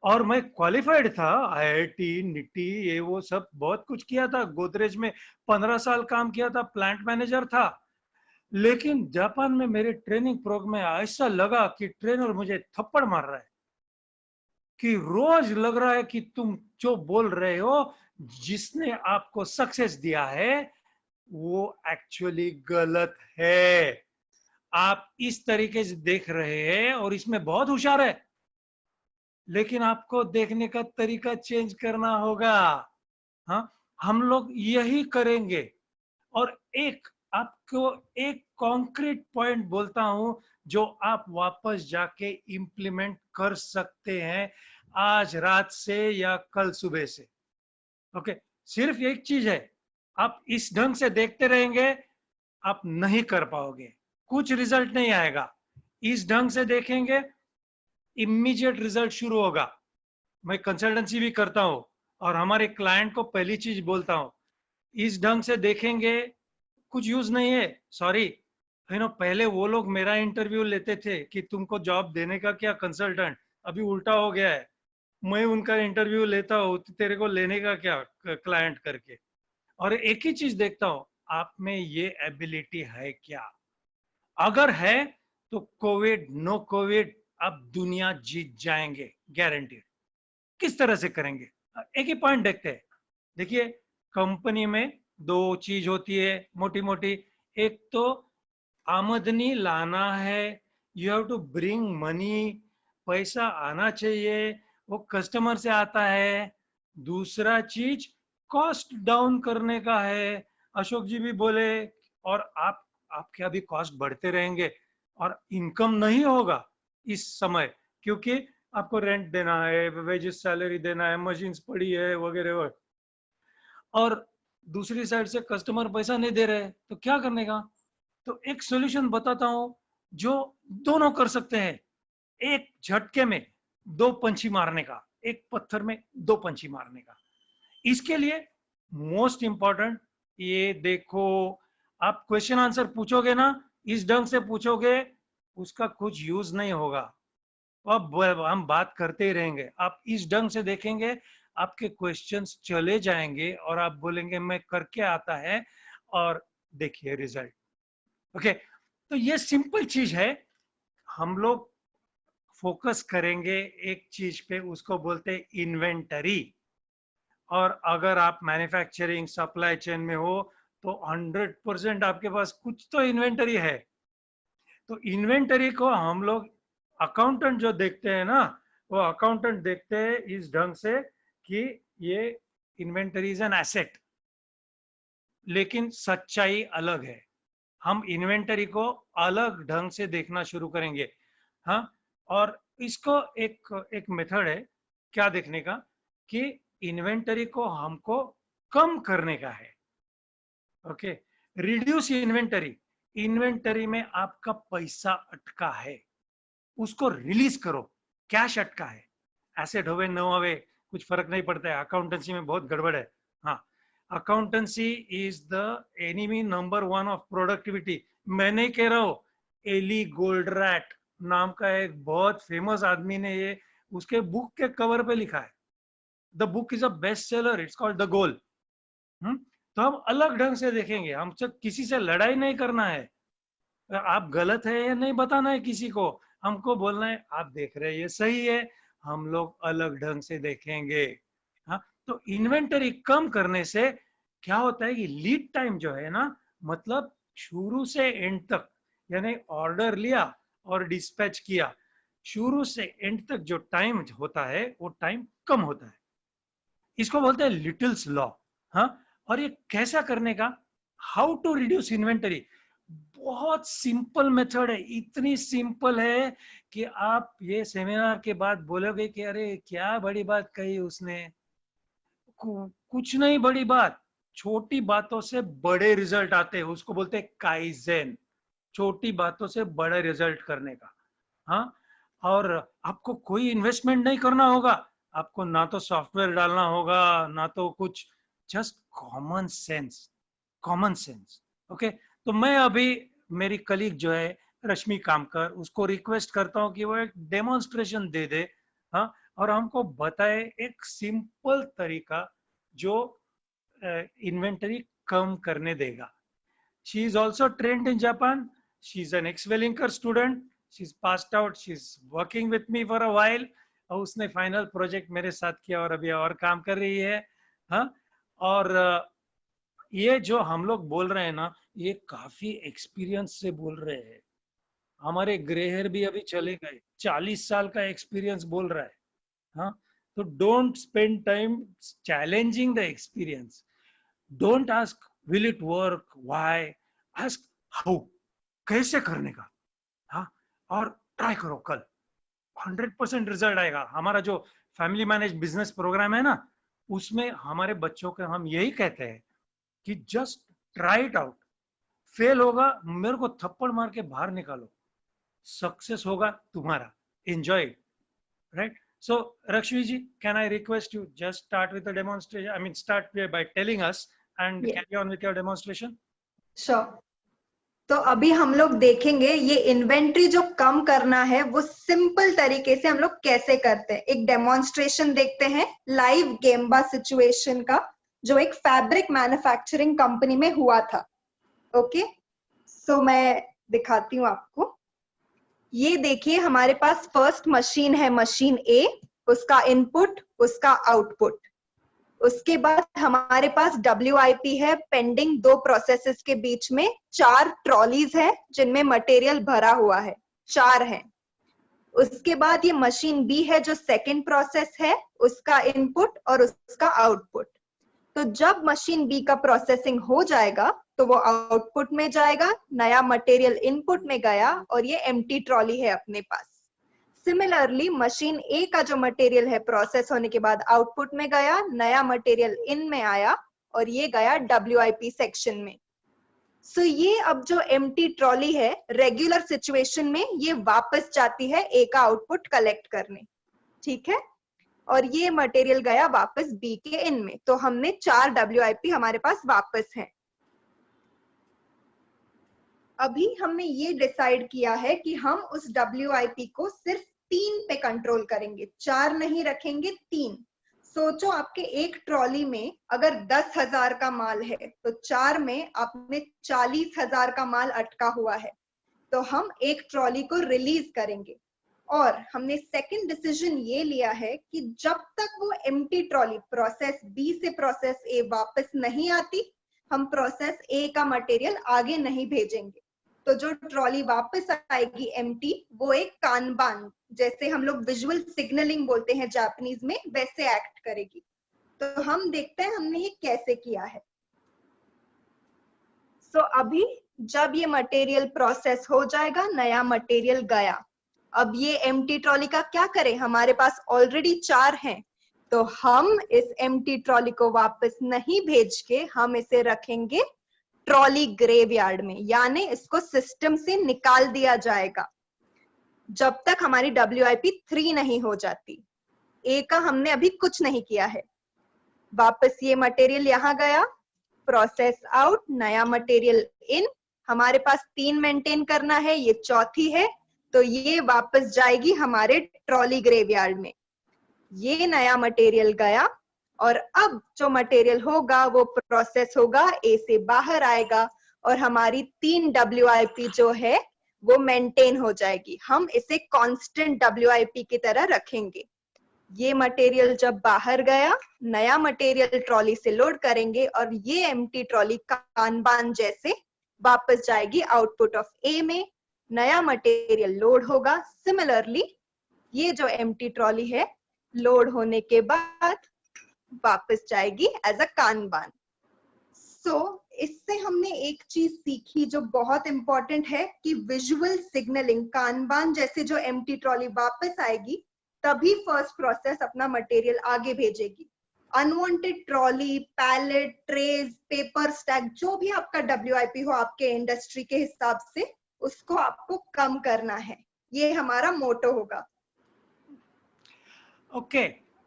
और मैं क्वालिफाइड था, आईआईटी निटी ये वो सब बहुत कुछ किया था, गोदरेज में 15 साल काम किया था, प्लांट मैनेजर था। लेकिन जापान में मेरे ट्रेनिंग प्रोग्राम में ऐसा लगा कि ट्रेनर मुझे थप्पड़ मार रहा है, कि रोज लग रहा है कि तुम जो बोल रहे हो, जिसने आपको सक्सेस दिया है वो एक्चुअली गलत है। आप इस तरीके से देख रहे हैं और इसमें बहुत होशियार है, लेकिन आपको देखने का तरीका चेंज करना होगा। हाँ, हम लोग यही करेंगे। और एक आपको एक कॉन्क्रीट पॉइंट बोलता हूं जो आप वापस जाके इंप्लीमेंट कर सकते हैं आज रात से या कल सुबह से। ओके, सिर्फ एक चीज है, आप इस ढंग से देखते रहेंगे आप नहीं कर पाओगे, कुछ रिजल्ट नहीं आएगा। इस ढंग से देखेंगे इमीडिएट रिजल्ट शुरू होगा। मैं कंसल्टेंसी भी करता हूं और हमारे क्लाइंट को पहली चीज बोलता हूं, इस ढंग से देखेंगे कुछ यूज नहीं है। सॉरी, पहले वो लोग मेरा इंटरव्यू लेते थे कि तुमको जॉब देने का क्या कंसल्टेंट, अभी उल्टा हो गया है, मैं उनका इंटरव्यू लेता हूँ तेरे को लेने का क्या क्लाइंट करके। और एक ही चीज देखता हूँ, आप में ये एबिलिटी है क्या। अगर है तो कोविड नो कोविड आप दुनिया जीत जाएंगे, गारंटी। किस तरह से करेंगे, एक ही पॉइंट देखते हैं। देखिए, कंपनी में दो चीज होती है मोटी मोटी, एक तो आमदनी लाना है, you have to bring money, पैसा आना चाहिए, वो कस्टमर से आता है। दूसरा चीज कॉस्ट डाउन करने का है, अशोक जी भी बोले। और आपके अभी कॉस्ट बढ़ते रहेंगे और इनकम नहीं होगा इस समय, क्योंकि आपको रेंट देना है, वेजेस सैलरी देना है, मशीन्स पड़ी है वगैरह, और दूसरी साइड से कस्टमर पैसा नहीं दे रहे, तो क्या करने का। तो एक सॉल्यूशन बताता हूं जो दोनों कर सकते हैं, एक झटके में दो पंछी मारने का, एक पत्थर में दो पंछी मारने का। इसके लिए मोस्ट इंपॉर्टेंट, ये देखो, आप क्वेश्चन आंसर पूछोगे ना, इस ढंग से पूछोगे, उसका कुछ यूज नहीं होगा। अब हम बात करते ही रहेंगे, आप इस ढंग से देखेंगे, आपके क्वेश्चंस चले जाएंगे और आप बोलेंगे मैं करके आता है, और देखिए रिजल्ट। ओके, तो ये सिंपल चीज है। हम लोग फोकस करेंगे एक चीज पे, उसको बोलते हैं इन्वेंटरी। और अगर आप मैन्युफैक्चरिंग सप्लाई चेन में हो तो 100% आपके पास कुछ तो इन्वेंटरी है। तो इन्वेंटरी को हम लोग अकाउंटेंट जो देखते हैं ना, वो अकाउंटेंट देखते हैं इस ढंग से कि ये इन्वेंटरी इज एन एसेट, लेकिन सच्चाई अलग है। हम इन्वेंटरी को अलग ढंग से देखना शुरू करेंगे। हाँ, और इसको एक मेथड है क्या देखने का, कि इन्वेंटरी को हमको कम करने का है। Okay, reduce inventory. इन्वेंटरी में आपका पैसा अटका है, उसको रिलीज करो। कैश अटका है, एसेट होवे न होवे कुछ फर्क नहीं पड़ता है, अकाउंटेंसी में बहुत गड़बड़ है। हाँ, accountancy is the enemy number 1 of productivity. मैं नहीं कह रहा हूं, एली गोल्डरैट नाम का एक बहुत फेमस आदमी ने ये उसके बुक के कवर पे लिखा है, the book is a best seller, it's called the goal. तो हम अलग ढंग से देखेंगे, हमसे किसी से लड़ाई नहीं करना है, आप गलत है या नहीं बताना है किसी को, हमको बोलना है आप देख रहे हैं ये सही है, हम लोग अलग ढंग से देखेंगे। हाँ, तो इन्वेंटरी कम करने से क्या होता है कि लीड टाइम जो है ना, मतलब शुरू से एंड तक, यानी ऑर्डर लिया और डिस्पैच किया, शुरू से एंड तक जो टाइम होता है वो टाइम कम होता है। इसको बोलते हैं लिटिल्स लॉ। हाँ, और ये कैसा करने का, हाउ टू रिड्यूस इन्वेंटरी, बहुत सिंपल मेथड है, इतनी सिंपल है कि आप ये सेमिनार के बाद बोलोगे कि अरे क्या बड़ी बात कही उसने। कुछ नहीं बड़ी बात, छोटी बातों से बड़े रिजल्ट आते हैं, उसको बोलते हैं काइजेन, छोटी बातों से बड़े रिजल्ट करने का। हाँ, और आपको कोई इन्वेस्टमेंट नहीं करना होगा, आपको ना तो सॉफ्टवेयर डालना होगा ना तो कुछ, just common sense, common sense. Okay, तो मैं अभी मेरी कलीग जो है रश्मि कामकर, उसको रिक्वेस्ट करता हूँ कि वो एक डेमोन्स्ट्रेशन दे दे। हाँ, और हमको बताए एक सिंपल तरीका जो इन्वेंटरी कम करने देगा। She is also trained in Japan. She's an ex-Wellinger student. She's passed out. She's working with me for a while. और उसने फाइनल प्रोजेक्ट मेरे साथ किया और अभी और काम कर रही है। हाँ, और ये जो हम लोग बोल रहे हैं ना, ये काफी एक्सपीरियंस से बोल रहे हैं। हमारे ग्रे हेयर भी अभी चले गए, 40 साल का एक्सपीरियंस बोल रहा है। हाँ, तो don't spend time challenging the experience. Don't ask will it work, why, ask how, कैसे करने का। हाँ, और ट्राई करो, कल 100% रिजल्ट आएगा। हमारा जो फैमिली मैनेज बिजनेस प्रोग्राम है ना, उसमें हमारे बच्चों को हम यही कहते हैं कि just try it out, fail होगा मेरे को थप्पड़ मार के बाहर निकालो, सक्सेस होगा तुम्हारा, enjoy, right? So Rakshmi ji, can I request you just start with the demonstration? I mean, start by telling us and Yeah. carry on with your demonstration. Sure. तो अभी हम लोग देखेंगे ये इन्वेंट्री जो कम करना है वो सिंपल तरीके से हम लोग कैसे करते हैं। एक डेमोन्स्ट्रेशन देखते हैं लाइव गेम्बा सिचुएशन का, जो एक फैब्रिक मैन्युफैक्चरिंग कंपनी में हुआ था। ओके, सो मैं दिखाती हूँ आपको। ये देखिए, हमारे पास फर्स्ट मशीन है, मशीन ए, उसका इनपुट, उसका आउटपुट। उसके बाद हमारे पास WIP है, पेंडिंग 2 प्रोसेसेस के बीच में 4 ट्रॉलीज है जिनमें मटेरियल भरा हुआ है, 4 है। उसके बाद ये मशीन बी है जो सेकंड प्रोसेस है, उसका इनपुट और उसका आउटपुट। तो जब मशीन बी का प्रोसेसिंग हो जाएगा तो वो आउटपुट में जाएगा, नया मटेरियल इनपुट में गया और ये एम्प्टी ट्रॉली है अपने पास। सिमिलरली मशीन ए का जो मटेरियल है प्रोसेस होने के बाद आउटपुट में गया, नया मटेरियल इन में आया और ये गया WIP सेक्शन में। सो ये अब जो एम्प्टी ट्रॉली है, रेगुलर सिचुएशन में ये वापस जाती है ए का आउटपुट कलेक्ट करने, ठीक है? और ये मटेरियल गया वापस बी के इन में। तो हमने 4 WIP हमारे पास वापस हैं। अभी हमने ये डिसाइड किया है कि हम उस WIP को सिर्फ 3 पे कंट्रोल करेंगे, 4 नहीं रखेंगे, 3। सोचो आपके एक ट्रॉली में अगर 10,000 का माल है तो 4 में आपने 40,000 का माल अटका हुआ है, तो हम एक ट्रॉली को रिलीज करेंगे। और हमने सेकंड डिसीजन ये लिया है कि जब तक वो एम्प्टी ट्रॉली प्रोसेस बी से प्रोसेस ए वापस नहीं आती, हम प्रोसेस ए का मटेरियल आगे नहीं भेजेंगे। तो जो ट्रॉली वापस आएगी एम्प्टी, वो एक कानबान, जैसे हम लोग विजुअल सिग्नलिंग बोलते हैं जापानीज में, वैसे एक्ट करेगी। तो हम देखते हैं हमने ये कैसे किया है। सो अभी जब ये मटेरियल प्रोसेस हो जाएगा, नया मटेरियल गया, अब ये एम्प्टी ट्रॉली का क्या करें, हमारे पास ऑलरेडी 4 हैं, तो हम इस एम्प्टी ट्रॉली को वापस नहीं भेज के हम इसे रखेंगे ट्रॉली ग्रेवयार्ड में, यानी इसको सिस्टम से निकाल दिया जाएगा जब तक हमारी WIP 3 नहीं हो जाती। ए का हमने अभी कुछ नहीं किया है। वापस ये मटेरियल यहाँ गया, प्रोसेस आउट, नया मटेरियल इन, हमारे पास 3 मेंटेन करना है, ये चौथी है, तो ये वापस जाएगी हमारे ट्रॉली ग्रेवयार्ड में। ये नया मटेरियल गया और अब जो मटेरियल होगा वो प्रोसेस होगा, ए से बाहर आएगा और हमारी 3 WIP जो है वो मेंटेन हो जाएगी। हम इसे कांस्टेंट WIP की तरह रखेंगे। ये मटेरियल जब बाहर गया, नया मटेरियल ट्रॉली से लोड करेंगे और ये एम्प्टी ट्रॉली कानबान जैसे वापस जाएगी आउटपुट ऑफ ए में, नया मटेरियल लोड होगा। सिमिलरली ये जो एम्प्टी ट्रॉली है लोड होने के बाद वापस जाएगी एज अ कानबान। इससे हमने एक चीज सीखी जो बहुत इंपॉर्टेंट है कि विजुअल सिग्नलिंग, कानबान जैसे जो एम्प्टी ट्रॉली वापस आएगी तभी फर्स्ट प्रोसेस अपना मटेरियल आगे भेजेगी। Unwanted trolley, pallet, trays, paper stack, जो भी आपका WIP हो आपके इंडस्ट्री के हिसाब से, उसको आपको कम करना है। ये हमारा मोटो होगा। ओके,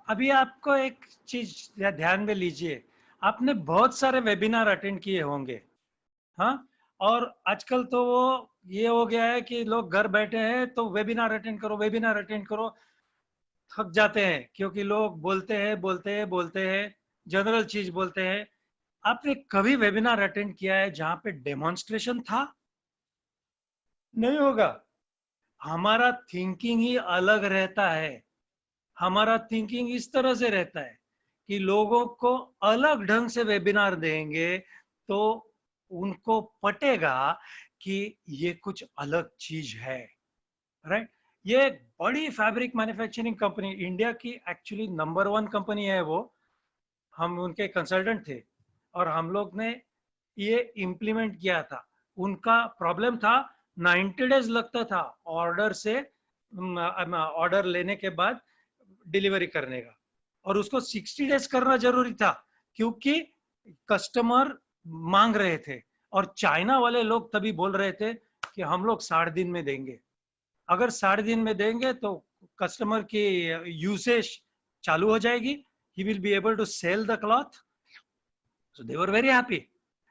अभी आपको एक चीज ध्यान में लीजिए, आपने बहुत सारे वेबिनार अटेंड किए होंगे, हाँ, और आजकल तो वो ये हो गया है कि लोग घर बैठे हैं तो वेबिनार अटेंड करो, वेबिनार अटेंड करो, थक जाते हैं क्योंकि लोग बोलते हैं, जनरल चीज बोलते हैं। आपने कभी वेबिनार अटेंड किया है जहां पे डेमोन्स्ट्रेशन था? नहीं होगा। हमारा थिंकिंग ही अलग रहता है। हमारा थिंकिंग इस तरह से रहता है कि लोगों को अलग ढंग से वेबिनार देंगे तो उनको पटेगा कि ये कुछ अलग चीज है, राइट। ये एक बड़ी फैब्रिक मैन्युफैक्चरिंग कंपनी, इंडिया की एक्चुअली नंबर 1 कंपनी है वो। हम उनके कंसल्टेंट थे और हम लोग ने ये इम्प्लीमेंट किया था। उनका प्रॉब्लम था 90 डेज लगता था ऑर्डर से, ऑर्डर लेने के बाद डिलीवरी करने का, और उसको 60 डेज करना जरूरी था क्योंकि कस्टमर मांग रहे थे। और चाइना वाले लोग तभी बोल रहे थे कि हम लोग 60 दिन में देंगे। अगर 60 दिन में देंगे तो कस्टमर की यूसेज चालू हो जाएगी, he will be able to sell the cloth. So they were very happy.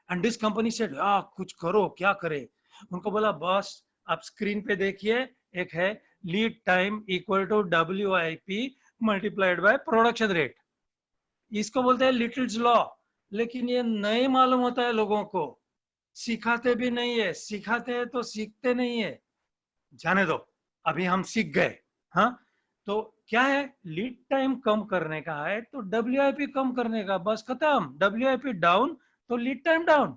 And this company said, कुछ करो, क्या करे। उनको बोला, बॉस आप स्क्रीन पे देखिए, एक है lead time equal to WIP multiplied by production rate. इसको बोलते हैं लिटिल्स लॉ, लेकिन ये नहीं मालूम होता है लोगों को, सिखाते भी नहीं है। सिखाते हैं तो सीखते नहीं है। जाने दो, अभी हम सीख गए। हाँ, तो क्या है, लीड टाइम कम करने का है तो WIP कम करने का, बस खत्म। WIP डाउन तो लीड टाइम डाउन।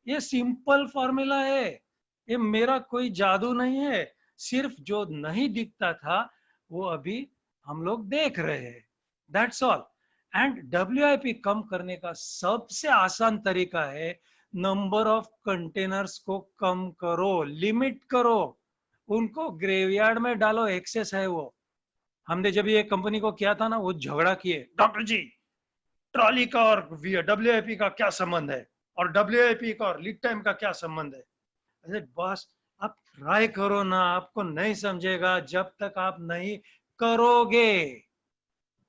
ये सिंपल फॉर्मूला है, ये मेरा कोई जादू नहीं है। सिर्फ जो नहीं दिखता था वो अभी हम लोग देख रहे हैं, दैट्स ऑल। एंड WIP कम करने का सबसे आसान तरीका है, नंबर ऑफ कंटेनर्स को कम करो, लिमिट करो, उनको ग्रेवयार्ड में डालो, एक्सेस है वो। हमने जब ये कंपनी को किया था ना, वो झगड़ा किए, डॉक्टर जी ट्रॉली का और WIP का क्या संबंध है, और WIP का और लीड टाइम का क्या संबंध है। अरे बस आप ट्राई करो ना, आपको नहीं समझेगा जब तक आप नहीं करोगे।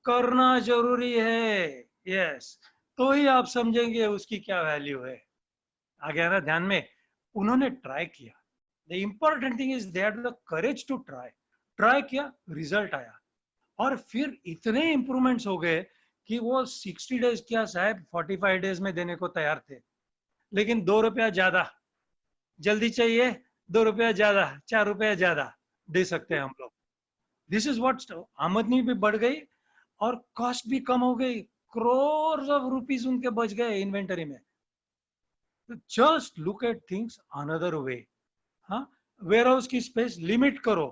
करना जरूरी है, यस, तो ही आप समझेंगे उसकी क्या वैल्यू है। आ गया ना ध्यान में। उन्होंने ट्राई किया, the important thing is they had the courage to try किया, रिजल्ट आया, और फिर इतने इंप्रूवमेंट्स हो गए कि वो 60 डेज क्या साहब 45 डेज में देने को तैयार थे। लेकिन 2 रुपया ज्यादा, जल्दी चाहिए 2 रुपया ज्यादा, 4 रुपया ज्यादा दे सकते हैं हम लोग। दिस इज व्हाट, आमदनी भी बढ़ गई और कॉस्ट भी कम हो गई, crores ऑफ रुपीज उनके बच गए इन्वेंटरी में। Just look at things another way. हाँ, वेयर हाउस की स्पेस लिमिट करो।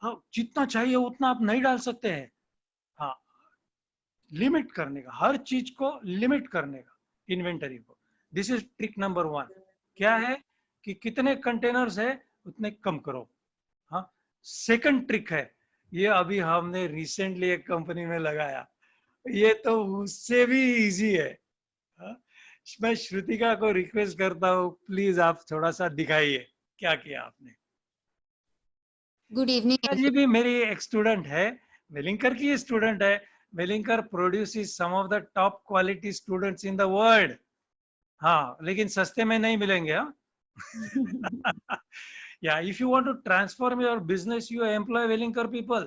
हाँ, जितना चाहिए उतना आप नहीं डाल सकते हैं। हाँ, लिमिट करने का, हर चीज को लिमिट करने का, इन्वेंटरी को। This is trick number 1। क्या है कि कितने कंटेनर्स है उतने कम करो। हाँ, सेकंड ट्रिक है, ये अभी हमने रिसेंटली एक कंपनी में लगाया, ये तो उससे भी इजी है। हाँ? मैं श्रुतिका को रिक्वेस्ट करता हूँ, प्लीज आप थोड़ा सा दिखाइए क्या किया आपने। Good evening. ये भी मेरी एक स्टूडेंट है, वेलिंकर की स्टूडेंट है। Welingkar produces some of the top quality students in the world. हाँ, लेकिन सस्ते में नहीं मिलेंगे। हाँ yeah, if you want to transform your business, you employ Wellinger people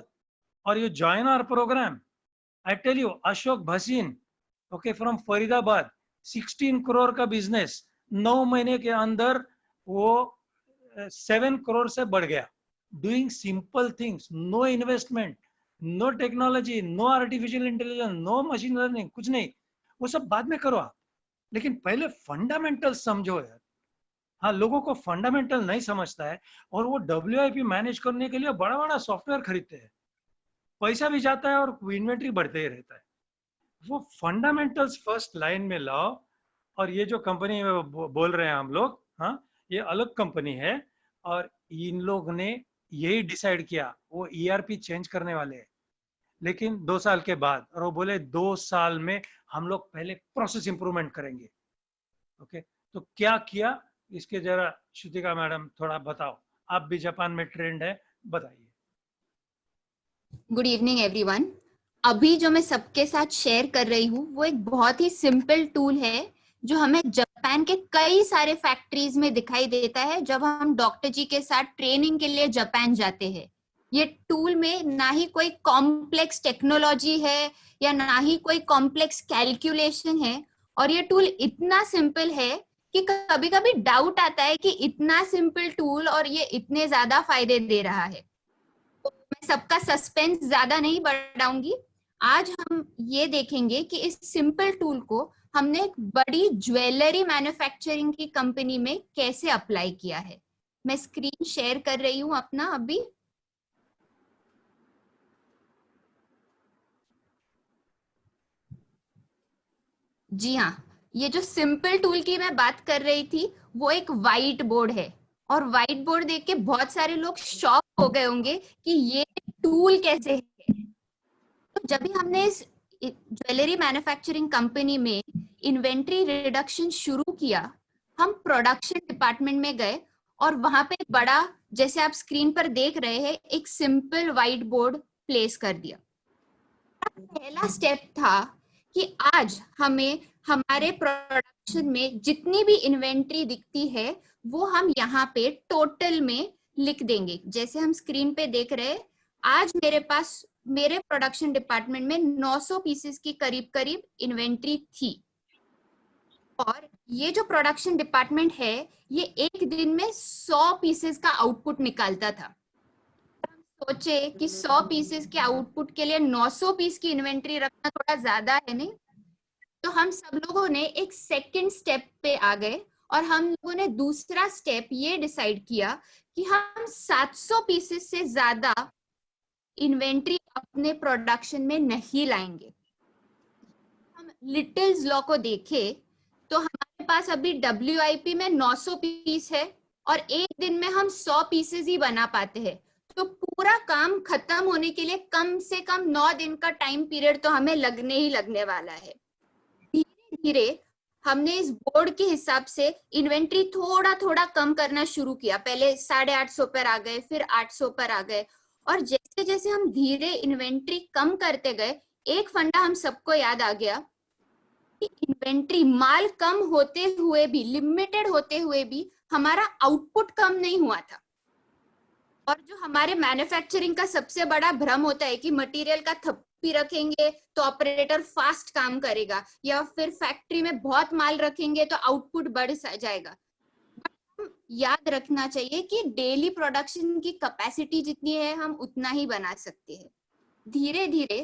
or you join our program. I tell you, Ashok Bhasin, okay, from Faridabad, 16 crore का बिजनेस 9 महीने के अंदर वो 7 करोड़ से बढ़ गया। Doing simple things, no investment, no technology, no artificial intelligence, no machine learning, कुछ नहीं, वो सब बाद में करो आप, लेकिन पहले फंडामेंटल समझो यार। हाँ, लोगों को फंडामेंटल नहीं समझता है और वो WIP मैनेज करने के लिए बड़ा बड़ा सॉफ्टवेयर खरीदते हैं, पैसा भी जाता है और इन्वेंट्री बढ़ते ही रहता है। वो फंडामेंटल्स फर्स्ट लाइन में लाओ। और ये जो कंपनी बोल रहे हैं हम लोग, हाँ, ये अलग कंपनी है और इन लोग ने यही डिसाइड किया, वो ERP चेंज करने वाले हैं, लेकिन 2 साल के बाद, और वो बोले 2 साल में हम लोग पहले प्रोसेस इंप्रूवमेंट करेंगे। ओके, तो क्या किया इसके जरा श्रुतिका मैडम थोड़ा बताओ, आप भी जापान में ट्रेंड है, बताइए। Good evening everyone. अभी जो मैं सबके साथ शेयर कर रही हूँ वो एक बहुत ही सिंपल टूल है जो हमें जापान के कई सारे फैक्ट्रीज में दिखाई देता है जब हम डॉक्टर जी के साथ ट्रेनिंग के लिए जापान जाते हैं। ये टूल में ना ही कोई कॉम्प्लेक्स टेक्नोलॉजी है या ना ही कोई कॉम्प्लेक्स कैलकुलेशन है, और ये टूल इतना सिंपल है कि कभी कभी डाउट आता है कि इतना सिंपल टूल और ये इतने ज्यादा फायदे दे रहा है। तो मैं सबका सस्पेंस ज्यादा नहीं बढ़ाऊंगी। आज हम ये देखेंगे कि इस सिंपल टूल को हमने एक बड़ी ज्वेलरी मैन्युफैक्चरिंग की कंपनी में कैसे अप्लाई किया है। मैं स्क्रीन शेयर कर रही हूं अपना अभी। जी हाँ, ये जो सिंपल टूल की मैं बात कर रही थी वो एक व्हाइट बोर्ड है, और व्हाइट बोर्ड देख के बहुत सारे लोग शॉक हो गए होंगे कि ये टूल कैसे है। तो जब भी हमने इस ज्वेलरी मैन्युफैक्चरिंग कंपनी में इन्वेंट्री रिडक्शन शुरू किया, हम प्रोडक्शन डिपार्टमेंट में गए और वहां पे बड़ा, जैसे आप स्क्रीन पर देख रहे हैं, एक सिंपल व्हाइट बोर्ड प्लेस कर दिया। पहला स्टेप था कि आज हमें हमारे प्रोडक्शन में जितनी भी इन्वेंट्री दिखती है वो हम यहाँ पे टोटल में लिख देंगे। जैसे हम स्क्रीन पे देख रहे हैं, आज मेरे पास मेरे प्रोडक्शन डिपार्टमेंट में 900 पीसेस की करीब करीब इन्वेंट्री थी, और ये जो प्रोडक्शन डिपार्टमेंट है ये एक दिन में 100 पीसेस का आउटपुट निकालता था। सोचे कि 100 पीसेस के आउटपुट के लिए 900 पीस की इन्वेंट्री रखना थोड़ा ज्यादा है नहीं? तो हम सब लोगों ने एक सेकंड स्टेप पे आ गए और हम लोगों ने दूसरा स्टेप ये डिसाइड किया कि हम 700 पीसेस से ज्यादा इन्वेंट्री अपने प्रोडक्शन में नहीं लाएंगे। हम लिटिल्स लॉ को देखें तो हमारे पास अभी WIP में 900 पीस है और एक दिन में हम 100 पीसेस ही बना पाते हैं, तो पूरा काम खत्म होने के लिए कम से कम 9 दिन का टाइम पीरियड तो हमें लगने ही लगने वाला है। धीरे धीरे हमने इस बोर्ड के हिसाब से इन्वेंट्री थोड़ा थोड़ा कम करना शुरू किया। पहले 850 पर आ गए, फिर 800 पर आ गए, और जैसे जैसे हम धीरे इन्वेंट्री कम करते गए, एक फंडा हम सबको याद आ गया कि इन्वेंट्री, माल कम होते हुए भी, लिमिटेड होते हुए भी हमारा आउटपुट कम नहीं हुआ था। और जो हमारे मैन्युफैक्चरिंग का सबसे बड़ा भ्रम होता है कि मटेरियल का थप्पी रखेंगे तो ऑपरेटर फास्ट काम करेगा, या फिर फैक्ट्री में बहुत माल रखेंगे तो आउटपुट बढ़ जाएगा। याद रखना चाहिए कि डेली प्रोडक्शन की कैपेसिटी जितनी है हम उतना ही बना सकते हैं। धीरे धीरे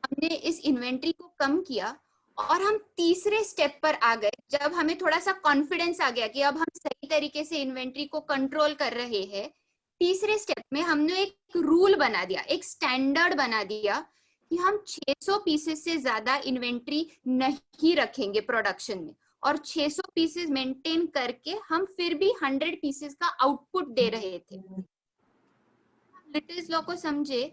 हमने इस इन्वेंट्री को कम किया और हम तीसरे स्टेप पर आ गए, जब हमें थोड़ा सा कॉन्फिडेंस आ गया कि अब हम सही तरीके से इन्वेंट्री को कंट्रोल कर रहे हैं। तीसरे स्टेप में हमने एक रूल बना दिया, एक स्टैंडर्ड बना दिया कि हम 600 पीसेस से ज्यादा इन्वेंट्री नहीं रखेंगे प्रोडक्शन में, और 600 पीसेस मेंटेन करके हम फिर भी 100 पीसेस का आउटपुट दे रहे थे। लिटिल्स लॉ को समझे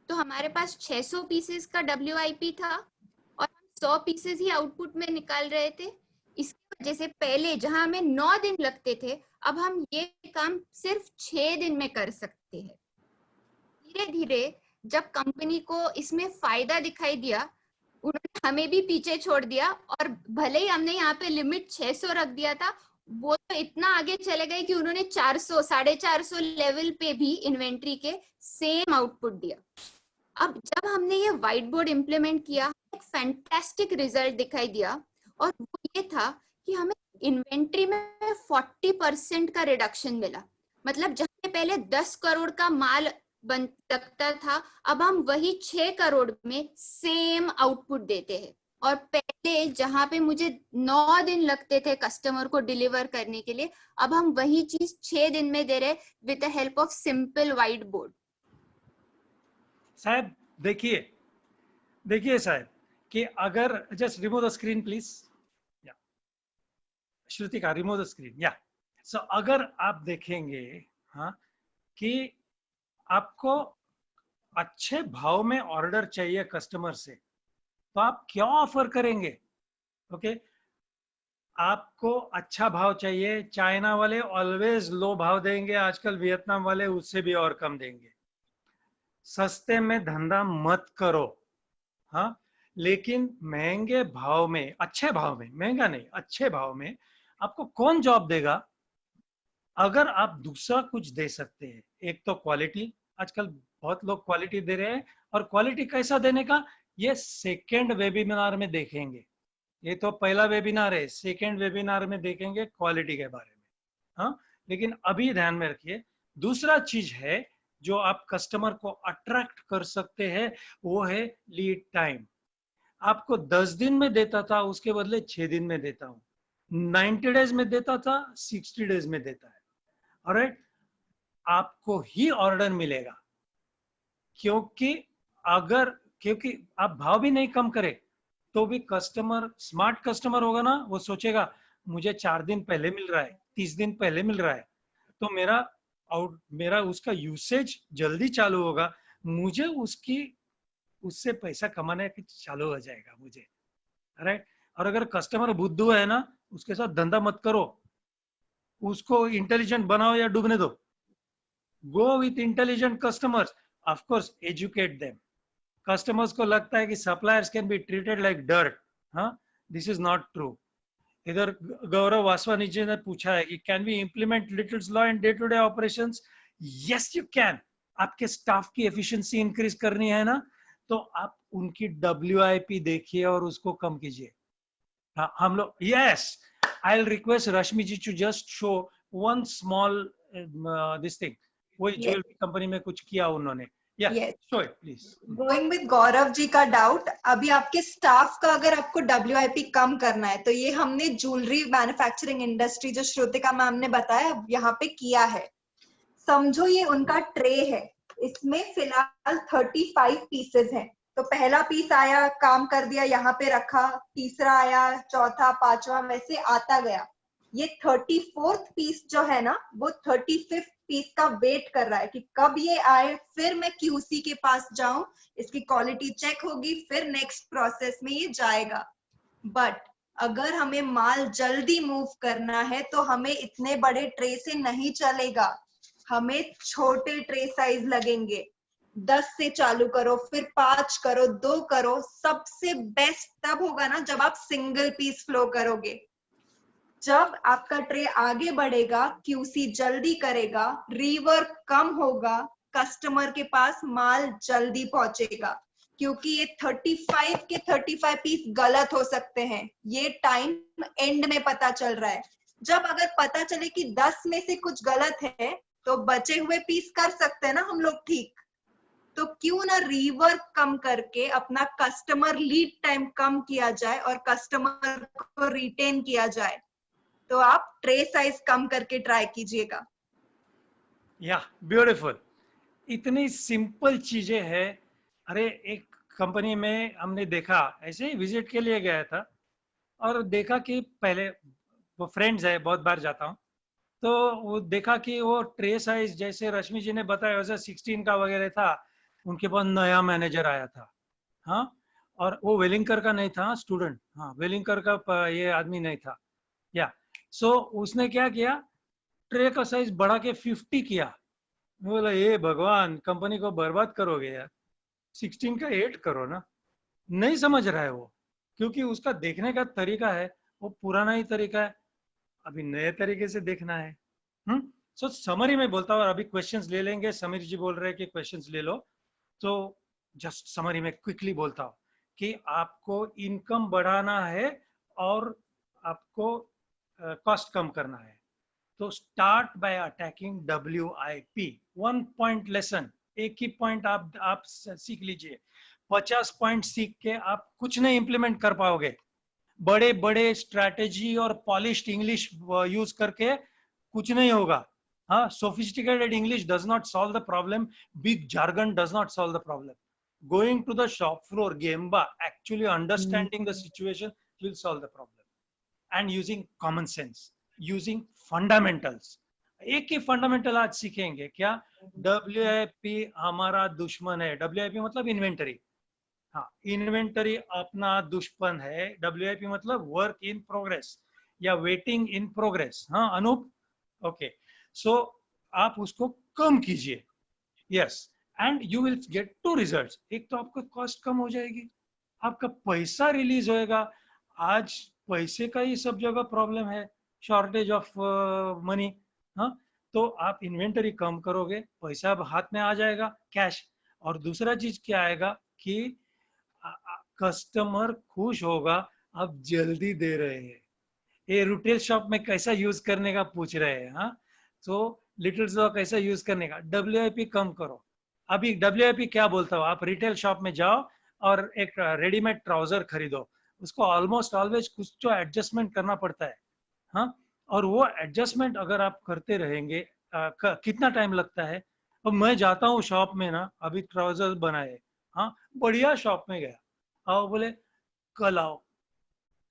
तो हमारे पास 600 पीसेस का WIP था और हम 100 पीसेस ही आउटपुट में निकाल रहे थे। इसकी वजह से पहले जहां हमें 9 दिन लगते थे, अब हम ये काम सिर्फ 6 दिन में कर सकते हैं। धीरे धीरे जब कंपनी को इसमें फायदा दिखाई दिया, उन्होंने हमें भी पीछे छोड़ दिया, और भले ही हमने यहाँ पे लिमिट 600 रख दिया था, वो तो इतना आगे चले गए कि उन्होंने 400, 450 लेवल पे भी इन्वेंट्री के सेम आउटपुट दिया। अब जब हमने ये व्हाइट बोर्ड इम्प्लीमेंट किया, एक फैंटास्टिक रिजल्ट दिखाई दिया, और वो ये था कि हमें इन्वेंट्री में 40% का रिडक्शन मिला। मतलब जहाँ पहले 10 करोड़ का माल बन सकता था, अब हम वही 6 करोड़ में सेम आउटपुट देते हैं। और पहले जहाँ पे मुझे 9 दिन लगते थे कस्टमर को डिलीवर करने के लिए, अब हम वही चीज 6 दिन में दे रहे with the help of simple white board. साहब देखिए साहब कि अगर just remove the screen please, या श्रुतिका रिमूव द स्क्रीन, या सो अगर आप देखेंगे हाँ कि आपको अच्छे भाव में ऑर्डर चाहिए कस्टमर से, तो आप क्या ऑफर करेंगे? ओके आपको अच्छा भाव चाहिए, चाइना वाले ऑलवेज लो भाव देंगे, आजकल वियतनाम वाले उससे भी और कम देंगे। सस्ते में धंधा मत करो, हाँ, लेकिन महंगे भाव में, अच्छे भाव में, महंगा नहीं अच्छे भाव में आपको कौन जॉब देगा? अगर आप दूसरा कुछ दे सकते हैं, एक तो क्वालिटी, आजकल बहुत लोग क्वालिटी दे रहे हैं, और क्वालिटी कैसा देने का ये सेकेंड वेबिनार में देखेंगे। ये तो पहला वेबिनार है, सेकेंड वेबिनार में देखेंगे क्वालिटी के बारे में, हाँ। लेकिन अभी ध्यान में रखिए, दूसरा चीज है जो आप कस्टमर को अट्रैक्ट कर सकते हैं, वो है लीड टाइम। आपको 10 दिन में देता था, उसके बदले 6 दिन में देता हूँ, 90 डेज में देता था, 60 डेज में देता है। ऑलराइट, आपको ही ऑर्डर मिलेगा, क्योंकि आप भाव भी नहीं कम करे तो भी कस्टमर, स्मार्ट कस्टमर होगा ना, वो सोचेगा मुझे 4 दिन पहले मिल रहा है, 30 दिन पहले मिल रहा है, तो मेरा उसका यूसेज जल्दी चालू होगा, मुझे उससे पैसा कमाने चालू हो जाएगा मुझे। राइट, और अगर कस्टमर बुद्धू है ना, उसके साथ धंधा मत करो, उसको इंटेलिजेंट बनाओ या डूबने दो। Go with intelligent customers, of course educate them. Customers को लगता है कि suppliers can be treated like dirt, हाँ, दिस इज नॉट ट्रू। इधर गौरव वासवानी जी ने पूछा है कि can we implement Little's law in day to day operations? Yes you can. आपके स्टाफ की एफिशिएंसी इंक्रीज करनी है ना, तो आप उनकी WIP देखिए और उसको कम कीजिए। हाँ, हम लोग, yes, I will request Rashmi ji to just show one small this thing. वही ज्वेलरी कंपनी में कुछ किया उन्होंने। Show it please. Going with Gaurav ji का डाउट, अभी आपके स्टाफ का अगर आपको WIP कम करना है, तो ये हमने ज्वेलरी मैन्युफैक्चरिंग इंडस्ट्री जो श्रुतिका मैम ने बताया यहाँ पे किया है। समझो ये उनका ट्रे है, इसमें फिलहाल 35 पीसेस हैं। तो पहला पीस आया, काम कर दिया, यहाँ पे रखा, तीसरा आया, चौथा, पांचवा, वैसे आता गया। ये 34th पीस जो है ना, वो 35th पीस का वेट कर रहा है कि कब ये आए, फिर मैं QC के पास जाऊं, इसकी क्वालिटी चेक होगी, फिर नेक्स्ट प्रोसेस में ये जाएगा। बट अगर हमें माल जल्दी मूव करना है तो हमें इतने बड़े ट्रे से नहीं चलेगा, हमें छोटे ट्रे साइज लगेंगे। 10 से चालू करो, फिर 5 करो, 2 करो। सबसे बेस्ट तब होगा ना जब आप सिंगल पीस फ्लो करोगे। जब आपका ट्रे आगे बढ़ेगा, QC जल्दी करेगा, रीवर्क कम होगा, कस्टमर के पास माल जल्दी पहुंचेगा। क्योंकि ये 35 के 35 पीस गलत हो सकते हैं, ये टाइम एंड में पता चल रहा है। जब अगर पता चले कि 10 में से कुछ गलत है, तो बचे हुए पीस कर सकते हैं ना हम लोग ठीक। तो क्यों ना रीवर्क कम करके अपना कस्टमर लीड टाइम कम किया जाए और कस्टमर को रिटेन किया जाए। तो आप ट्रे साइज कम करके ट्राई कीजिएगा। या ब्यूटीफुल, इतनी सिंपल चीजें हैं। अरे एक कंपनी में हमने देखा, ऐसे ही विजिट के लिए गया था और देखा कि पहले वो फ्रेंड्स है, बहुत बार जाता हूँ, तो वो देखा कि वो ट्रे साइज जैसे रश्मि जी ने बताया वैसे 16 का वगैरह था। उनके पास नया मैनेजर आया था, हाँ, और वो वेलिंकर का नहीं था, स्टूडेंट, हाँ, वेलिंकर का ये आदमी नहीं था। या सो उसने क्या किया, ट्रे का साइज बढ़ा के 50 किया। बोला ये भगवान, कंपनी को बर्बाद करोगे यार, 16 का 8 करो ना। नहीं समझ रहा है वो, क्योंकि उसका देखने का तरीका है वो पुराना ही तरीका है, अभी नए तरीके से देखना है। सो समरी में बोलता हूँ, अभी क्वेश्चंस ले लेंगे, समीर जी बोल रहे हैं कि क्वेश्चंस ले लो, तो जस्ट समरी में क्विकली बोलता हूँ कि आपको इनकम बढ़ाना है और आपको कॉस्ट कम करना है। तो start by attacking WIP। 1 point lesson, एक ही पॉइंट आप सीख लीजिए। 50 पॉइंट सीख के आप कुछ नहीं इंप्लीमेंट कर पाओगे। बड़े बड़े स्ट्रैटेजी और पॉलिश्ड इंग्लिश यूज करके कुछ नहीं होगा। हाँ, sophisticated English does not solve the problem. Big jargon does not solve the problem. Going to the shop floor, Gemba, actually understanding the situation will solve the problem. And using common sense, using fundamentals. एक ही फंडामेंटल आज सीखेंगे क्या? WIP हमारा दुश्मन है। WIP मतलब इन्वेंटरी। हाँ, इन्वेंटरी अपना दुश्मन है। WIP मतलब वर्क इन प्रोग्रेस या वेटिंग इन प्रोग्रेस। हाँ अनूप, ओके। सो आप उसको कम कीजिए। Yes, and you will get 2 results. एक तो आपका कॉस्ट कम हो जाएगी, आपका पैसा रिलीज होएगा। आज पैसे का ही सब जगह प्रॉब्लम है, शॉर्टेज ऑफ मनी। हाँ, तो आप इन्वेंटरी कम करोगे, पैसा अब हाथ में आ जाएगा, कैश। और दूसरा चीज क्या आएगा कि कस्टमर खुश होगा, आप जल्दी दे रहे हैं। ये रिटेल शॉप में कैसा यूज करने का पूछ रहे हैं। हाँ, तो लिटिल जॉ कैसा यूज करने का, WIP कम करो। अभी WIP क्या बोलता हूँ, आप रिटेल शॉप में जाओ और एक रेडीमेड ट्राउजर खरीदो, उसको ऑलमोस्ट ऑलवेज कुछ तो एडजस्टमेंट करना पड़ता है। हाँ, और वो एडजस्टमेंट अगर आप करते रहेंगे कितना टाइम लगता है। अब मैं जाता हूँ शॉप में ना, अभी ट्राउजर बनाए, हाँ बढ़िया शॉप में गया, आओ बोले कल आओ,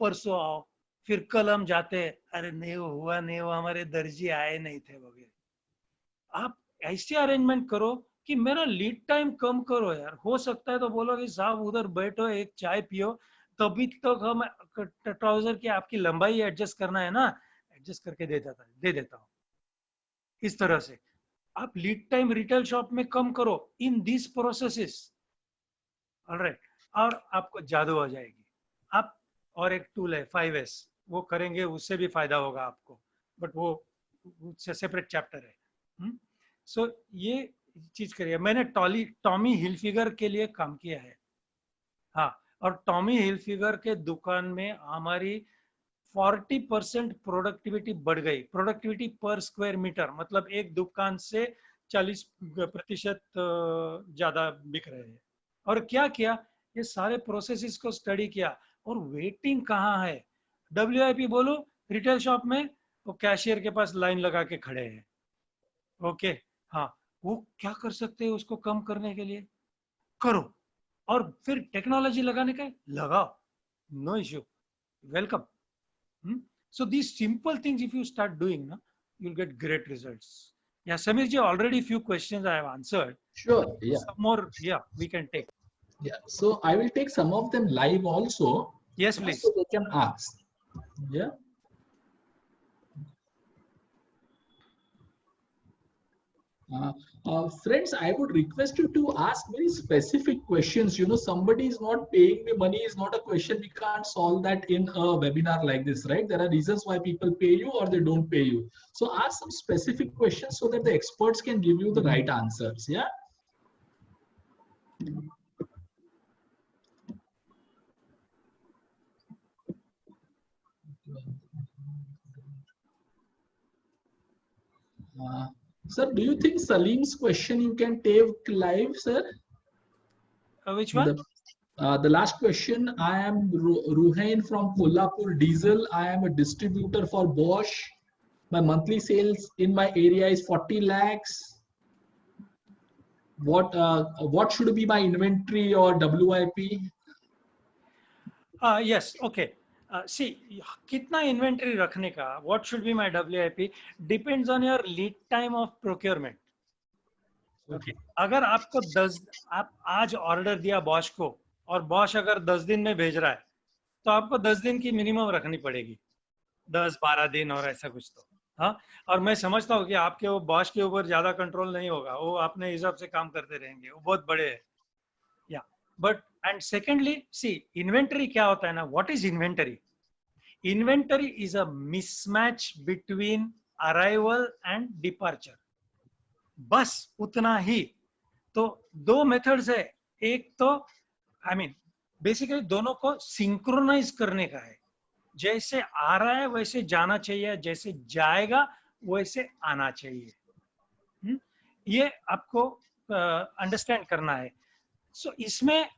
परसों आओ, फिर कल हम जाते हैं, अरे नहीं हुआ नहीं हुआ, हमारे दर्जी आए नहीं थे वगैरह। आप ऐसे अरेंजमेंट करो कि मेरा लीड टाइम कम करो यार। हो सकता है तो बोलो कि साहब उधर बैठो, एक चाय पियो, तभी तक हम ट्राउजर की आपकी लंबाई एडजस्ट करना है ना, एडजस्ट करके दे देता हूँ। इस तरह से आप लीड टाइम रिटेल शॉप में कम करो इन दिस प्रोसेसेस। ऑलराइट, और आपको जादू आ जाएगी। आप और एक टूल है 5S, वो करेंगे उससे भी फायदा होगा आपको, बट वो सेपरेट चैप्टर है। सो ये चीज करिए। मैंने टॉमी हिलफिगर के लिए काम किया है। हाँ, और टॉमी हिलफिगर के दुकान में हमारी 40% प्रोडक्टिविटी बढ़ गई। प्रोडक्टिविटी पर स्क्वायर मीटर, मतलब एक दुकान से 40% ज्यादा बिक रहे हैं। और क्या किया, ये सारे प्रोसेसेस को स्टडी किया। और वेटिंग कहाँ है, WIP बोलो रिटेल शॉप में, वो कैशियर के पास लाइन लगा के खड़े हैं। ओके, हाँ, वो क्या कर सकते हैं उसको कम करने के लिए, करो। और फिर टेक्नोलॉजी लगाने का लगाओ, no issue, welcome. So these simple things, if you start doing, na, you'll get great results. Yeah, Samir ji, already few questions I have answered. Sure. Yeah. Some more, yeah, we can take. Yeah. So I will take some of them live also. Yes, please. So they can ask. Yeah. Friends, I would request you to ask very specific questions. You know, somebody is not paying me money is not a question. We can't solve that in a webinar like this, right? There are reasons why people pay you or they don't pay you. So ask some specific questions so that the experts can give you the right answers. Yeah. Sir, do you think Salim's question you can take live, sir? Which one? The last question. I am Ruhain from Kolhapur Diesel. I am a distributor for Bosch. My monthly sales in my area is 40 lakhs. What should be my inventory or WIP? Yes, okay. See, कितना इन्वेंटरी रखने का, what should be my WIP depends on your lead time of procurement. Okay. अगर आपको आप आज ऑर्डर दिया बॉश को और बॉश अगर 10 दिन में भेज रहा है, तो आपको 10 दिन की मिनिमम रखनी पड़ेगी, 10-12 दिन और ऐसा कुछ। तो हाँ, और मैं समझता हूँ कि आपके वो बॉश के ऊपर ज्यादा कंट्रोल नहीं होगा, वो अपने हिसाब से काम करते रहेंगे, वो बहुत बड़े हैं। या but and secondly, see, inventory क्या होता है ना, what is inventory? Inventory is a mismatch between arrival and departure. बस उतना ही। तो 2 मेथड्स है, एक तो बेसिकली दोनों को सिंक्रोनाइज करने का है। जैसे आ रहा है वैसे जाना चाहिए, जैसे जाएगा वैसे आना चाहिए। ये आपको अंडरस्टैंड करना है। सो इसमें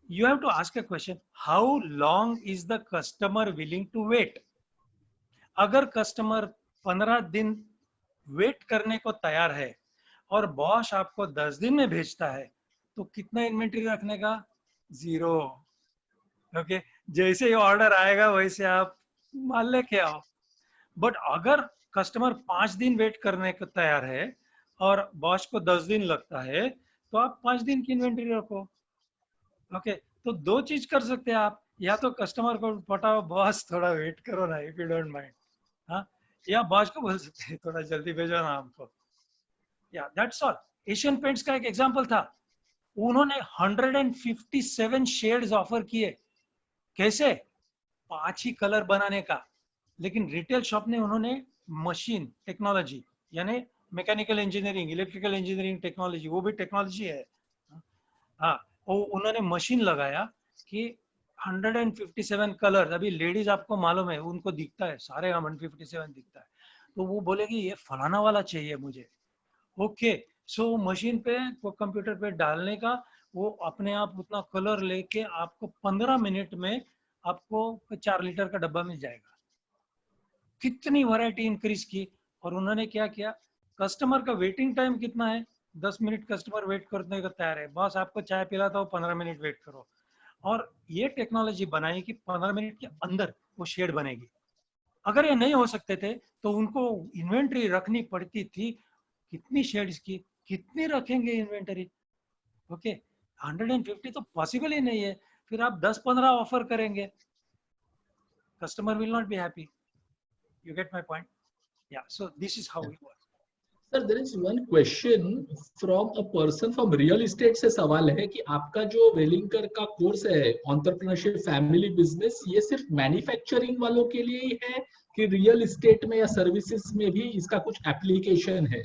you have to ask a question, how long is the customer willing to wait? अगर कस्टमर 15 दिन वेट करने को तैयार है और बॉस आपको 10 दिन में भेजता है, तो कितना इन्वेंटरी रखने का? 0। ओके, जैसे ही ऑर्डर आएगा वैसे आप माल लेके आओ। बट अगर कस्टमर 5 दिन वेट करने को तैयार है और बॉस को 10 दिन लगता है, तो आप 5 दिन की इन्वेंटरी रखो। ओके, तो 2 चीज कर सकते हैं आप, या तो कस्टमर को पटाओ, बॉस थोड़ा वेट करो ना, इफ यू डोंट माइंड, हाँ, या बॉस को बोल सकते हैं थोड़ा जल्दी भेजो ना हमको। या दैट्स ऑल। एशियन पेंट्स का एक एग्जांपल था, उन्होंने 157 शेड्स ऑफर किए। कैसे? 5 ही कलर बनाने का। लेकिन रिटेल शॉप ने उन्होंने मशीन टेक्नोलॉजी, यानी mechanical engineering, electrical engineering technology, वो भी टेक्नोलॉजी है, हाँ, उन्होंने मशीन लगाया कि 157 कलर, अभी लेडीज आपको मालूम है उनको दिखता है सारे 157 दिखता है, तो वो बोलेगी ये फलाना वाला चाहिए मुझे। ओके, सो मशीन पे वो कंप्यूटर पे डालने का, वो अपने आप उतना कलर लेके आपको 15 मिनट में आपको 4 लीटर का डब्बा मिल जाएगा। कितनी वैरायटी इंक्रीज की। और उन्होंने क्या किया, कस्टमर का वेटिंग टाइम कितना है? 10 मिनट कस्टमर वेट करने को तैयार है, बॉस आपको चाय पिलाता हो 15 मिनट वेट करो। और ये टेक्नोलॉजी बनाई कि 15 मिनट के अंदर वो शेड बनेगी। अगर ये नहीं हो सकते थे तो उनको इन्वेंटरी रखनी पड़ती थी, कितनी शेड्स की, कितनी रखेंगे इन्वेंटरी। ओके, 150 तो पॉसिबल ही नहीं है। फिर आप 10-15 ऑफर करेंगे, customer will not be happy. You get my point? Yeah, so this is how it works. Sir, there is one question from a person from real estate से सवाल है कि आपका जो वेलिंकर का कोर्स है एंटरप्रेन्योरशिप फैमिली बिजनेस, ये सिर्फ मैन्युफैक्चरिंग वालों के लिए ही है कि रियल एस्टेट में या सर्विसेज में भी इसका कुछ एप्लीकेशन है?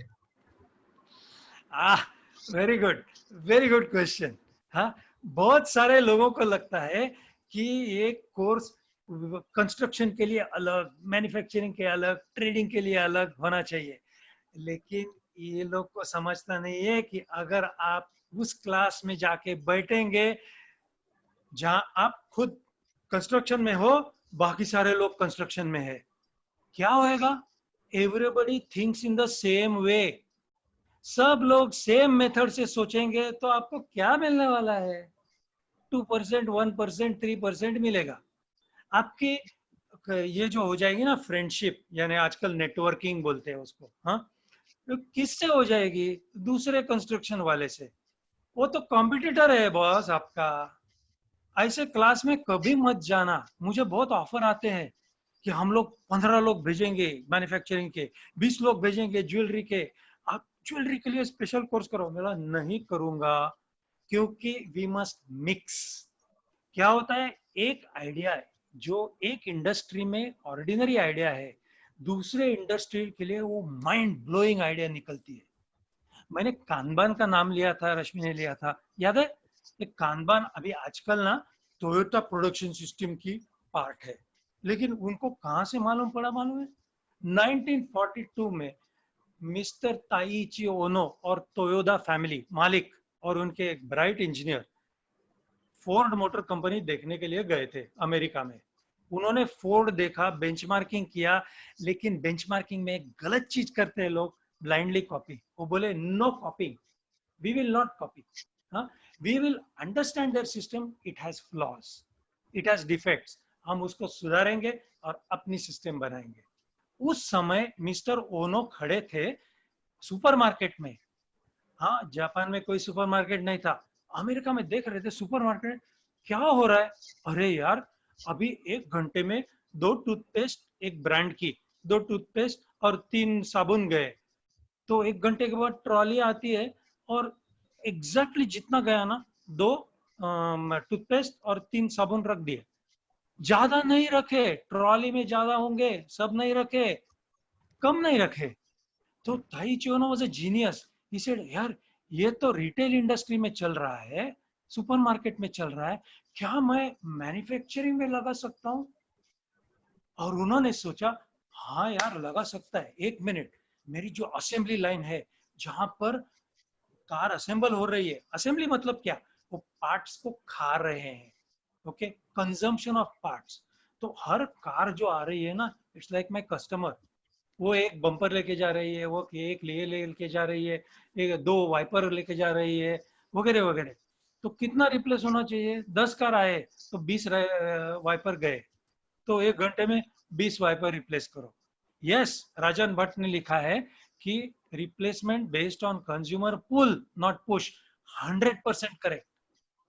Very good question. हाँ, बहुत सारे लोगों को लगता है कि ये कोर्स कंस्ट्रक्शन के लिए अलग, मैन्युफैक्चरिंग के अलग, ट्रेडिंग के लिए अलग होना चाहिए। लेकिन ये लोग को समझता नहीं है कि अगर आप उस क्लास में जाके बैठेंगे जहां आप खुद कंस्ट्रक्शन में हो, बाकी सारे लोग कंस्ट्रक्शन में है, क्या होएगा? Everybody thinks in the same way. सब लोग सेम मेथड से सोचेंगे तो आपको क्या मिलने वाला है? 2%, 1%, 3% मिलेगा। आपकी ये जो हो जाएगी ना फ्रेंडशिप, यानी आजकल नेटवर्किंग बोलते हैं उसको, हाँ, तो किससे हो जाएगी? दूसरे कंस्ट्रक्शन वाले से। वो तो कॉम्पिटिटर है बॉस आपका। ऐसे क्लास में कभी मत जाना। मुझे बहुत ऑफर आते हैं कि हम लोग 15 लोग भेजेंगे मैन्युफैक्चरिंग के, 20 लोग भेजेंगे ज्वेलरी के, आप ज्वेलरी के लिए स्पेशल कोर्स करो। मेरा नहीं करूंगा, क्योंकि वी मस्ट मिक्स। क्या होता है, एक आइडिया है जो एक इंडस्ट्री में ऑर्डिनरी आइडिया है, दूसरे इंडस्ट्री के लिए वो माइंड ब्लोइंग आइडिया निकलती है। मैंने कानबान का नाम लिया था, रश्मि ने लिया था, याद है? ये कानबान अभी आजकल ना टोयोटा प्रोडक्शन सिस्टम की पार्ट है, लेकिन उनको कहां से मालूम पड़ा मालूम है? 1942 में मिस्टर ताइची ओनो और टोयोटा फैमिली मालिक और उनके एक bright engineer Ford motor company देखने के लिए गए थे अमेरिका में। उन्होंने फोर्ड देखा, बेंचमार्किंग किया, लेकिन बेंचमार्किंग में एक गलत चीज करते हैं लोग, ब्लाइंडली कॉपी। वो बोले no copying, we will not copy, we will understand their system, it has flaws, it has defects, हम उसको सुधारेंगे और अपनी सिस्टम बनाएंगे। उस समय मिस्टर ओनो खड़े थे सुपरमार्केट में। हाँ, जापान में कोई सुपरमार्केट नहीं था, अमेरिका में देख रहे थे सुपरमार्केट, क्या हो रहा है? अरे यार, अभी 1 घंटे में 2 टूथपेस्ट, एक ब्रांड की 2 टूथपेस्ट और 3 साबुन गए। तो 1 घंटे के बाद ट्रॉली आती है और एग्जैक्टली जितना गया ना, 2 टूथपेस्ट और 3 साबुन रख दिए। ज्यादा नहीं रखे, ट्रॉली में ज्यादा होंगे, सब नहीं रखे, कम नहीं रखे। तो Taiichi Ohno was a genius. He said यार, ये तो रिटेल इंडस्ट्री में चल रहा है, सुपरमार्केट में चल रहा है, क्या मैं मैन्युफैक्चरिंग में लगा सकता हूँ? और उन्होंने सोचा हाँ यार लगा सकता है, 1 मिनट, मेरी जो असेंबली लाइन है जहां पर कार असेंबल हो रही है, असेंबली मतलब क्या, वो पार्ट्स को खा रहे हैं, ओके, कंजम्पशन ऑफ पार्ट्स। तो हर कार जो आ रही है ना, इट्स लाइक माय कस्टमर, वो एक बम्पर लेके जा रही है, वो एक लेके जा रही है, एक 2 वाइपर लेके जा रही है, वगैरह वगैरह। तो कितना रिप्लेस होना चाहिए, 10 कार आए तो 20 वाइपर गए, तो 1 घंटे में 20 वाइपर रिप्लेस करो। यस, राजन भट्ट ने लिखा है कि replacement based on consumer pull not push, 100% correct,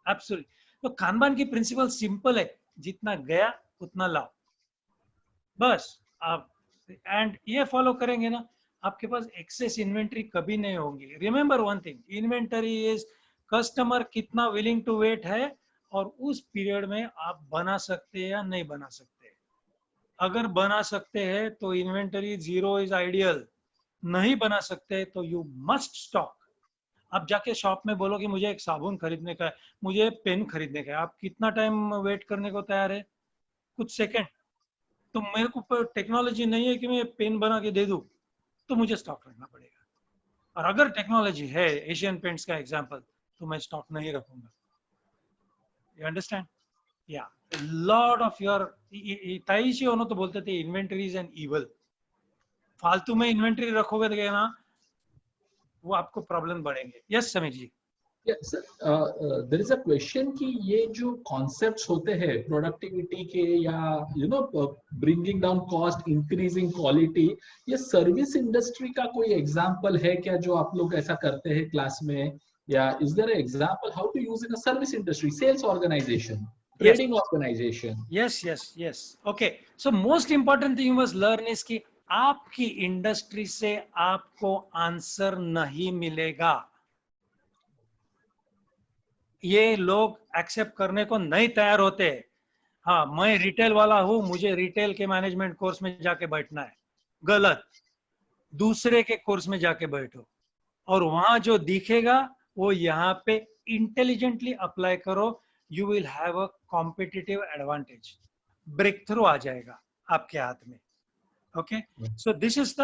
absolutely. तो कानबान की प्रिंसिपल सिंपल है, जितना गया उतना लाओ, बस आप एंड ये फॉलो करेंगे ना, आपके पास एक्सेस इन्वेंटरी कभी नहीं होगी। Remember one thing, inventory is customer कितना विलिंग टू वेट है, और उस पीरियड में आप बना सकते हैं या नहीं बना सकते। अगर बना सकते हैं तो इन्वेंटरी 0 इज आइडियल, नहीं बना सकते तो यू मस्ट स्टॉक। आप जाके शॉप में बोलो कि मुझे एक साबुन खरीदने का है, मुझे पेन खरीदने का है, आप कितना टाइम वेट करने को तैयार है, कुछ सेकंड। तो मेरे को टेक्नोलॉजी नहीं है कि मैं पेन बना के दे दूं, तो मुझे स्टॉक रखना पड़ेगा। और अगर टेक्नोलॉजी है, एशियन पेंट्स का एग्जांपल, तो मैं स्टॉक नहीं रखूंगा। You understand? या लॉट ऑफ योर ताइशी ओनो तो बोलते थे इन्वेंटरी इज एन इवल। फालतू में इन्वेंटरी रखोगे तो ना, वो आपको प्रॉब्लम बढ़ेंगे। Yes Sameer ji. Yes, there is a question कि ये जो concepts होते हैं प्रोडक्टिविटी के या bringing down cost, increasing quality, ये सर्विस इंडस्ट्री का कोई एग्जांपल है क्या जो आप लोग ऐसा करते हैं क्लास में, या is there an example how to use in a service industry, sales organization, trading organization? Yes okay. So most important thing you must learn is कि आपकी इंडस्ट्री से आपको आंसर नहीं मिलेगा। ये लोग एक्सेप्ट करने को नहीं तैयार होते। हाँ, मैं रिटेल वाला हूं, मुझे रिटेल के मैनेजमेंट कोर्स में जाके बैठना है, गलत। दूसरे के कोर्स में जाके बैठो, और वहां जो दिखेगा वो यहाँ पे इंटेलिजेंटली अप्लाई करो, you will have a competitive advantage, breakthrough आ जाएगा आपके हाथ में। Okay, so this is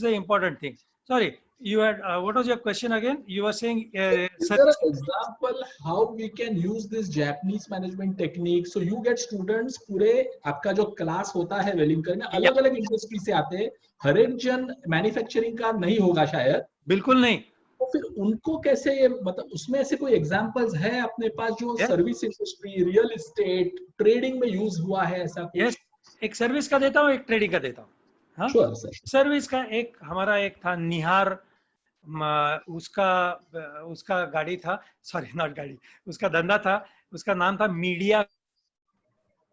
the important thing. Sorry, you had what was your question again? You were saying is there an example how we can use this Japanese management technique? So you get students, पूरे आपका जो क्लास होता है वेलिंगकर में, अलग अलग इंडस्ट्री से आते हैं, हर एक जन मैन्युफैक्चरिंग का नहीं होगा शायद, बिल्कुल नहीं। तो फिर उनको कैसे, मतलब उसमें ऐसे कोई एग्जांपल्स है अपने पास जो service industry, real estate, trading में यूज हुआ है ऐसा कुछ? यस, एक सर्विस का देता हूँ, एक ट्रेडिंग का देता हूँ। हाँ, श्योर सर। सर्विस का एक हमारा एक था निहार, उसका गाड़ी था, सॉरी नॉट गाड़ी, उसका धंधा था, उसका नाम था मीडिया,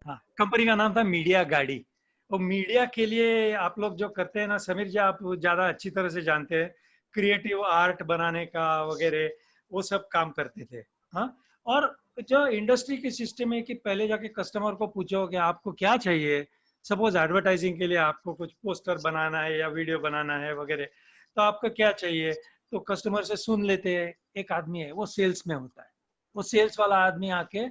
हाँ, कंपनी का नाम था मीडिया गाड़ी। और मीडिया के लिए आप लोग जो करते हैं ना समीर जी, आप ज्यादा अच्छी तरह से जानते हैं, क्रिएटिव आर्ट बनाने का वगैरह वो सब काम करते थे। हाँ, और जो इंडस्ट्री की सिस्टम है कि पहले जाके कस्टमर को पूछो कि आपको क्या चाहिए। सपोज एडवर्टाइजिंग के लिए आपको कुछ पोस्टर बनाना है या वीडियो बनाना है वगैरह, तो आपको क्या चाहिए, तो कस्टमर से सुन लेते हैं। एक आदमी है वो सेल्स में होता है, वो सेल्स वाला आदमी आके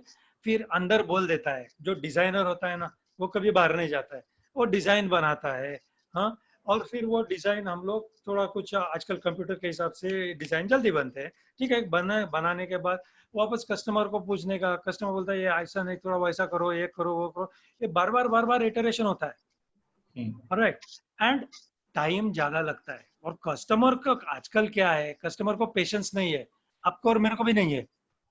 फिर अंदर बोल देता है। जो डिजाइनर होता है ना, वो कभी बाहर नहीं जाता है, वो डिजाइन बनाता है। हाँ, और फिर वो डिजाइन हम लोग थोड़ा कुछ, आजकल कंप्यूटर के हिसाब से डिजाइन जल्दी बनते हैं, ठीक है, बनाने के बाद वापस कस्टमर को पूछने का, कस्टमर बोलता है ये ऐसा नहीं, थोड़ा वैसा करो, ये करो, वो करो, ये बार बार इटरेशन होता है। ऑलराइट, एंड टाइम ज्यादा लगता है। और कस्टमर का आजकल क्या है, कस्टमर को पेशेंस नहीं है, आपको और मेरे को भी नहीं है।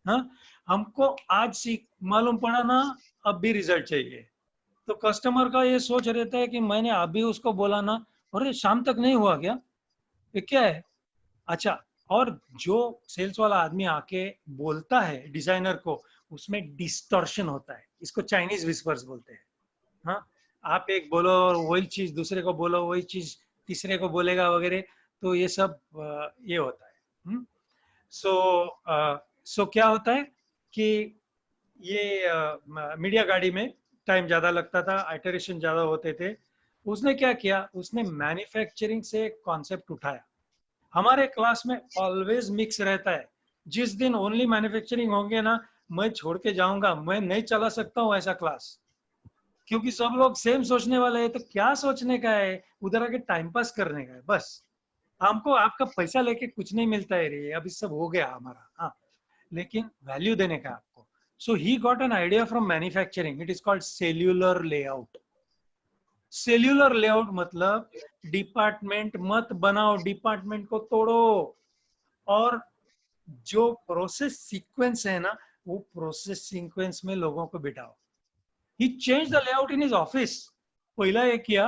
हाँ, हमको आज मालूम पड़ा ना, अब भी रिजल्ट चाहिए। तो कस्टमर का ये सोच रहता है कि मैंने अभी उसको बोला ना, और शाम तक नहीं हुआ क्या, ये क्या है। अच्छा, और जो सेल्स वाला आदमी आके बोलता है डिजाइनर को, उसमें डिस्टॉर्शन होता है, इसको चाइनीज विस्पर्स बोलते हैं। हाँ, आप एक बोलो और वही चीज दूसरे को बोलो, वही चीज तीसरे को बोलेगा वगैरह, तो ये सब ये होता है। सो क्या होता है कि ये मीडिया गाड़ी में टाइम ज्यादा लगता था, आइटरेशन ज्यादा होते थे। उसने क्या किया, उसने मैन्युफैक्चरिंग से कॉन्सेप्ट उठाया। हमारे क्लास में ऑलवेज मिक्स रहता है। जिस दिन ओनली मैन्युफैक्चरिंग होंगे ना, मैं छोड़ के जाऊंगा, मैं नहीं चला सकता हूँ ऐसा क्लास। क्योंकि सब लोग सेम सोचने वाले हैं, तो क्या सोचने का है, उधर आके टाइम पास करने का है बस। हमको आपका पैसा लेके कुछ नहीं मिलता है रे, अभी सब हो गया हमारा, हाँ, लेकिन वैल्यू देने का आपको। So he got an idea from manufacturing, it is called cellular layout. Cellular layout मतलब डिपार्टमेंट मत बनाओ, डिपार्टमेंट को तोड़ो, और जो प्रोसेस सीक्वेंस है ना, वो प्रोसेस सीक्वेंस में लोगों को बिठाओ। He change the layout in his office. पहला ये किया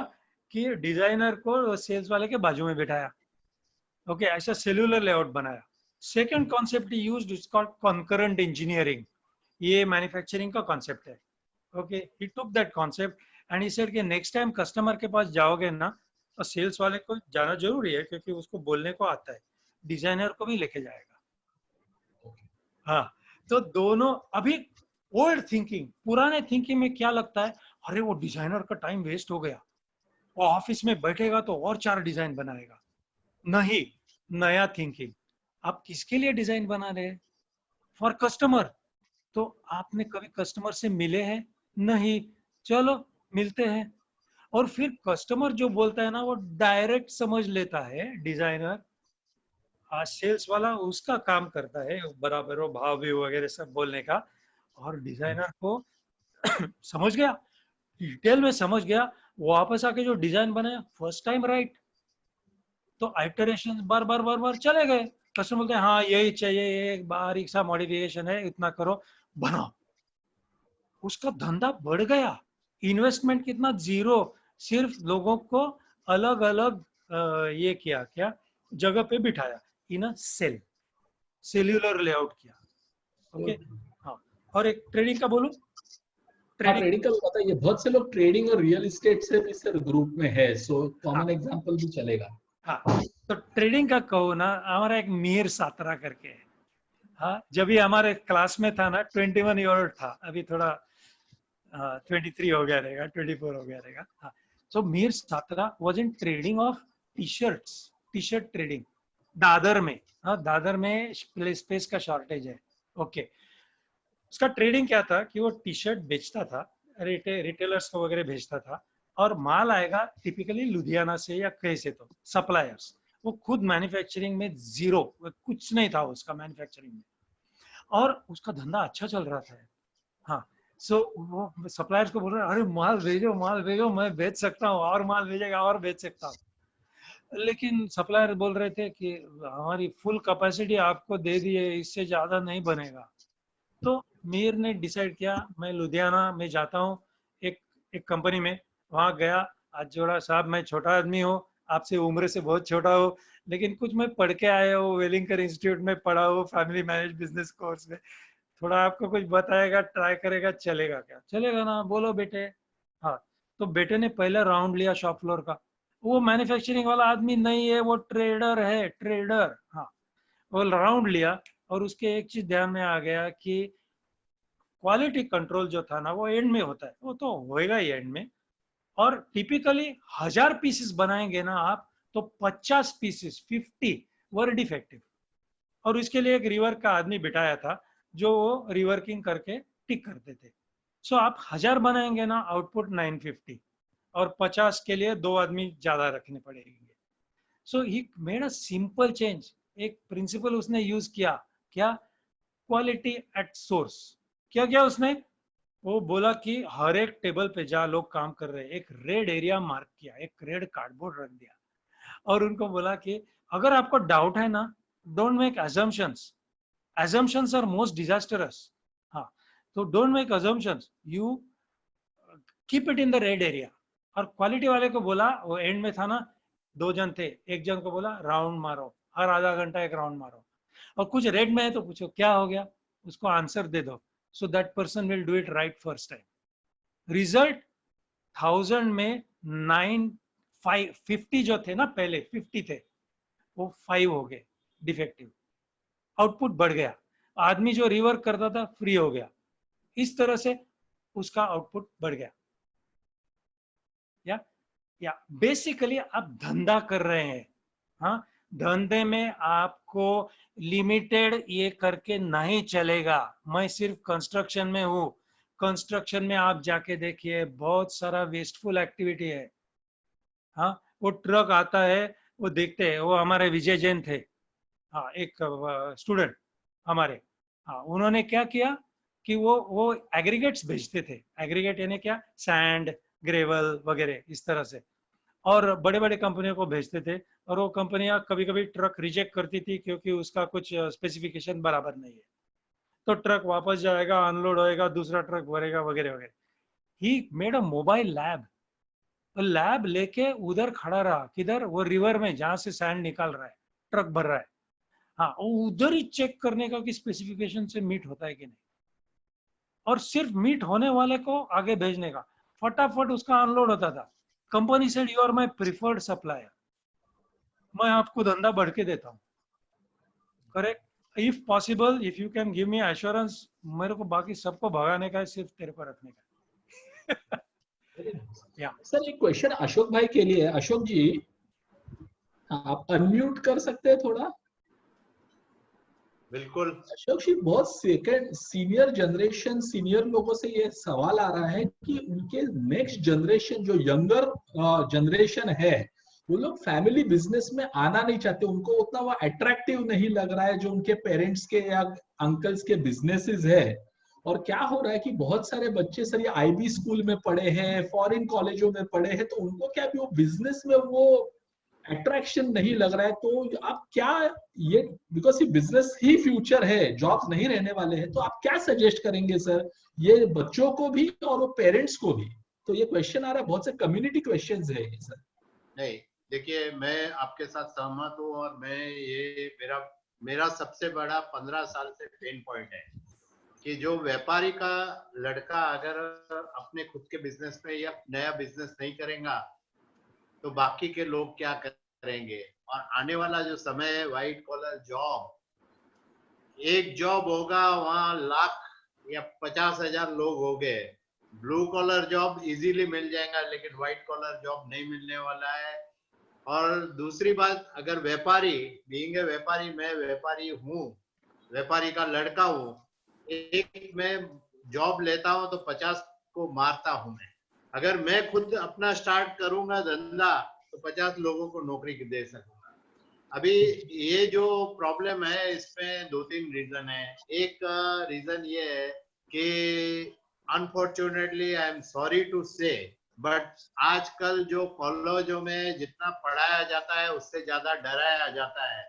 कि डिजाइनर को सेल्स वाले के बाजू में बिठाया, ओके, ऐसा सेल्यूलर लेआउट बनाया। Second concept he used is called concurrent engineering. ये मैन्युफैक्चरिंग का कॉन्सेप्ट है, okay. He took that concept and he said कि नेक्स्ट टाइम कस्टमर के पास जाओगे ना, तो सेल्स वाले को जाना जरूरी है क्योंकि उसको बोलने को आता है, डिजाइनर को भी लेके जाएगा। हाँ, तो दोनों अभी ओल्ड थिंकिंग, पुराने थिंकिंग में क्या लगता है, अरे वो डिजाइनर का टाइम वेस्ट हो गया, वो ऑफिस में बैठेगा तो और 4 डिजाइन बनाएगा। नहीं, नया थिंकिंग, आप किसके लिए डिजाइन बना रहे हैं? For customer. तो आपने कभी कस्टमर से मिले हैं? नहीं, चलो मिलते हैं। और फिर कस्टमर जो बोलता है ना, वो डायरेक्ट समझ लेता है डिजाइनर। आज सेल्स वाला उसका काम करता है बराबर, वो भाव भी वगैरह सब बोलने का, और डिजाइनर को समझ गया, डिटेल में समझ गया, वो वापस आके जो डिजाइन बनाया फर्स्ट टाइम राइट, तो आइटरेशन बार बार बार बार चले गए। कस्टमर बोलते हैं हाँ यही चाहिए, ये एक बारीक सा मॉडिफिकेशन है, इतना करो, बनाओ। उसका धंधा बढ़ गया, इन्वेस्टमेंट कितना, जीरो। सिर्फ लोगों को अलग अलग ये किया, क्या जगह पे बिठाया, इन अ सेल, सेल्यूलर लेआउट किया, ओके। हाँ, और एक ट्रेडिंग का बोलूं, ट्रेडिंग का भी पता है, ये बहुत से लोग ट्रेडिंग और रियल एस्टेट से भी सर ग्रुप में है, सो कॉमन एग्जांपल भी चलेगा। हाँ, तो ट्रेडिंग का कहो ना, हमारा एक मीर सात्रा करके है, हाँ, जब भी हमारे क्लास में था ना 21 ईयर ओल्ड था, अभी थोड़ा 23 हो गया रहेगा, 24 हो गया रहेगा, हाँ। So Mir Satra was in trading of T shirt trading, Dadar में, हाँ, दादर में स्पेस का शॉर्टेज है, ओके। उसका ट्रेडिंग क्या था कि वो टी शर्ट बेचता था, रिटेलर्स को वगैरह भेजता था, और माल आएगा टिपिकली लुधियाना से या कहीं से, तो सप्लायर्स, वो खुद मैन्युफैक्चरिंग में जीरो, कुछ नहीं था उसका मैन्युफैक्चरिंग में, और उसका धंधा अच्छा चल रहा था, हाँ। सो वो सप्लायर्स को बोल रहे हैं अरे माल भेजो, मैं बेच सकता हूँ, और माल भेजेगा और बेच सकता हूँ। लेकिन सप्लायर बोल रहे थे कि हमारी फुल कैपेसिटी आपको दे दी है, इससे ज्यादा नहीं बनेगा। तो मीर ने डिसाइड किया मैं लुधियाना में जाता हूँ, एक कंपनी में, वहां गया, आज जोड़ा साहब मैं छोटा आदमी हूँ, आपसे उम्र से बहुत छोटा हूँ, लेकिन कुछ मैं पढ़ के आया हूँ, वेलिंगकर इंस्टीट्यूट में पढ़ा हूँ, फैमिली मैनेज बिजनेस कोर्स में, थोड़ा आपको कुछ बताएगा, ट्राई करेगा, चलेगा क्या? चलेगा ना, बोलो बेटे। हाँ, तो बेटे ने पहला राउंड लिया शॉप फ्लोर का, वो मैन्युफैक्चरिंग वाला आदमी नहीं है, वो ट्रेडर है, ट्रेडर, हाँ। वो राउंड लिया, और उसके एक चीज ध्यान में आ गया कि क्वालिटी कंट्रोल जो था ना, वो एंड में होता है, वो तो होएगा ही एंड में, और टिपिकली 1000 पीसेस बनाएंगे ना आप, तो 50 पीसेस 50 वर डिफेक्टिव, और उसके लिए एक रिवर्क का आदमी बिठाया था जो वो रिवर्किंग करके टिक करते थे। सो आप 1000 बनाएंगे ना, आउटपुट 950, और 50 के लिए 2 आदमी ज्यादा रखने पड़ेंगे। So he made a simple change, एक प्रिंसिपल उसने यूज किया, क्या? Quality at source. क्या किया उसने? वो बोला कि हर एक टेबल पे जहाँ लोग काम कर रहे हैं, एक रेड एरिया मार्क किया, एक रेड कार्डबोर्ड रख दिया, और उनको बोला कि अगर आपको डाउट है ना, don't make assumptions, assumptions are most disastrous, हाँ, तो don't make assumptions, you keep it in the red area। और क्वालिटी वाले को बोला, वो एंड में था ना, 2 जन थे, एक जन को बोला राउंड मारो, हर आधा घंटा एक राउंड मारो, और कुछ रेड में है तो पूछो क्या हो गया, उसको आंसर दे दो, so that person will do it right first time. Result 1000 में 50 जो थे ना, पहले 50 थे, वो 5 हो गए डिफेक्टिव, आउटपुट बढ़ गया, आदमी जो रिवर्क करता था फ्री हो गया, इस तरह से उसका आउटपुट बढ़ गया। या बेसिकली आप धंधा कर रहे हैं, हाँ, धंधे में आपको लिमिटेड ये करके नहीं चलेगा। मैं सिर्फ कंस्ट्रक्शन में हूँ, कंस्ट्रक्शन में आप जाके देखिए, बहुत सारा वेस्टफुल एक्टिविटी है। हाँ, वो ट्रक आता है, वो देखते हैं, वो हमारे विजय जैन थे, हाँ, एक स्टूडेंट हमारे, हाँ, उन्होंने क्या किया कि वो एग्रीगेट्स भेजते थे। एग्रीगेट यानी क्या, सैंड, ग्रेवल वगैरह इस तरह से, और बड़े बड़े कंपनियों को भेजते थे। और वो कंपनियां कभी कभी ट्रक रिजेक्ट करती थी क्योंकि उसका कुछ स्पेसिफिकेशन बराबर नहीं है, तो ट्रक वापस जाएगा, अनलोड होएगा, दूसरा ट्रक भरेगा वगैरह वगैरह। ही मेड अ मोबाइल लैब, तो लैब लेके उधर खड़ा रहा, किधर, वो रिवर में जहां से सैंड निकाल रहा है, ट्रक भर रहा है, हाँ, उधर ही चेक करने का कि स्पेसिफिकेशन से मीट होता है कि नहीं, और सिर्फ मीट होने वाले को आगे भेजने का, फटाफट उसका अनलोड होता था। Company said you are my preferred supplier, मैं आपको धंधा बढ़ के देता हूँ, correct, if possible, if you can give me assurance, मेरे को बाकी सबको भगाने का है, सिर्फ तेरे को रखने का या। सर एक क्वेश्चन अशोक भाई के लिए। अशोक जी, आप अनम्यूट कर सकते हैं थोड़ा? बिल्कुल। अशोक जी, बहुत सेकंड सीनियर जनरेशन, सीनियर लोगों से ये सवाल आ रहा है कि उनके नेक्स्ट जनरेशन, जो यंगर जनरेशन है, वो लोग फैमिली बिजनेस में आना नहीं चाहते, उनको उतना वो अट्रैक्टिव नहीं लग रहा है जो उनके पेरेंट्स के या अंकल्स के बिजनेसेस है। और क्या हो रहा है कि बहुत सारे बच्चे सर ये आईबी स्कूल में पढ़े हैं, फॉरेन कॉलेजों में पढ़े हैं, तो उनको क्या भी वो बिजनेस में वो अट्रैक्शन नहीं लग रहा है। तो आप क्या, ये बिकॉज ये बिजनेस ही फ्यूचर है, जॉब्स नहीं रहने वाले हैं, तो आप क्या सजेस्ट करेंगे सर, ये बच्चों को भी और वो पेरेंट्स को भी? तो ये क्वेश्चन आ रहा है, बहुत से कम्युनिटी क्वेश्चंस है ये सर। नहीं, देखिए, मैं आपके साथ सहमत हूँ, और मैं ये मेरा सबसे बड़ा 15 साल से पेन पॉइंट है कि जो व्यापारी का लड़का अगर अपने खुद के बिजनेस में या नया बिजनेस नहीं करेगा तो बाकी के लोग क्या करेंगे। और आने वाला जो समय है, व्हाइट कॉलर जॉब, एक जॉब होगा वहां लाख या 50,000 लोग हो गए। ब्लू कॉलर जॉब इजीली मिल जाएगा, लेकिन व्हाइट कॉलर जॉब नहीं मिलने वाला है। और दूसरी बात, अगर व्यापारी, बीइंग ए व्यापारी, मैं व्यापारी हूँ, व्यापारी का लड़का हूँ, एक मैं जॉब लेता हूँ तो 50 को मारता हूँ मैं। अगर मैं खुद अपना स्टार्ट करूंगा धंधा तो 50 लोगों को नौकरी दे सकूंगा। अभी ये जो प्रॉब्लम है, इसमें 2-3 रीजन है। एक रीजन ये है कि unfortunately, I am sorry to say, but आजकल जो कॉलेजों में जितना पढ़ाया जाता है उससे ज्यादा डराया जाता है,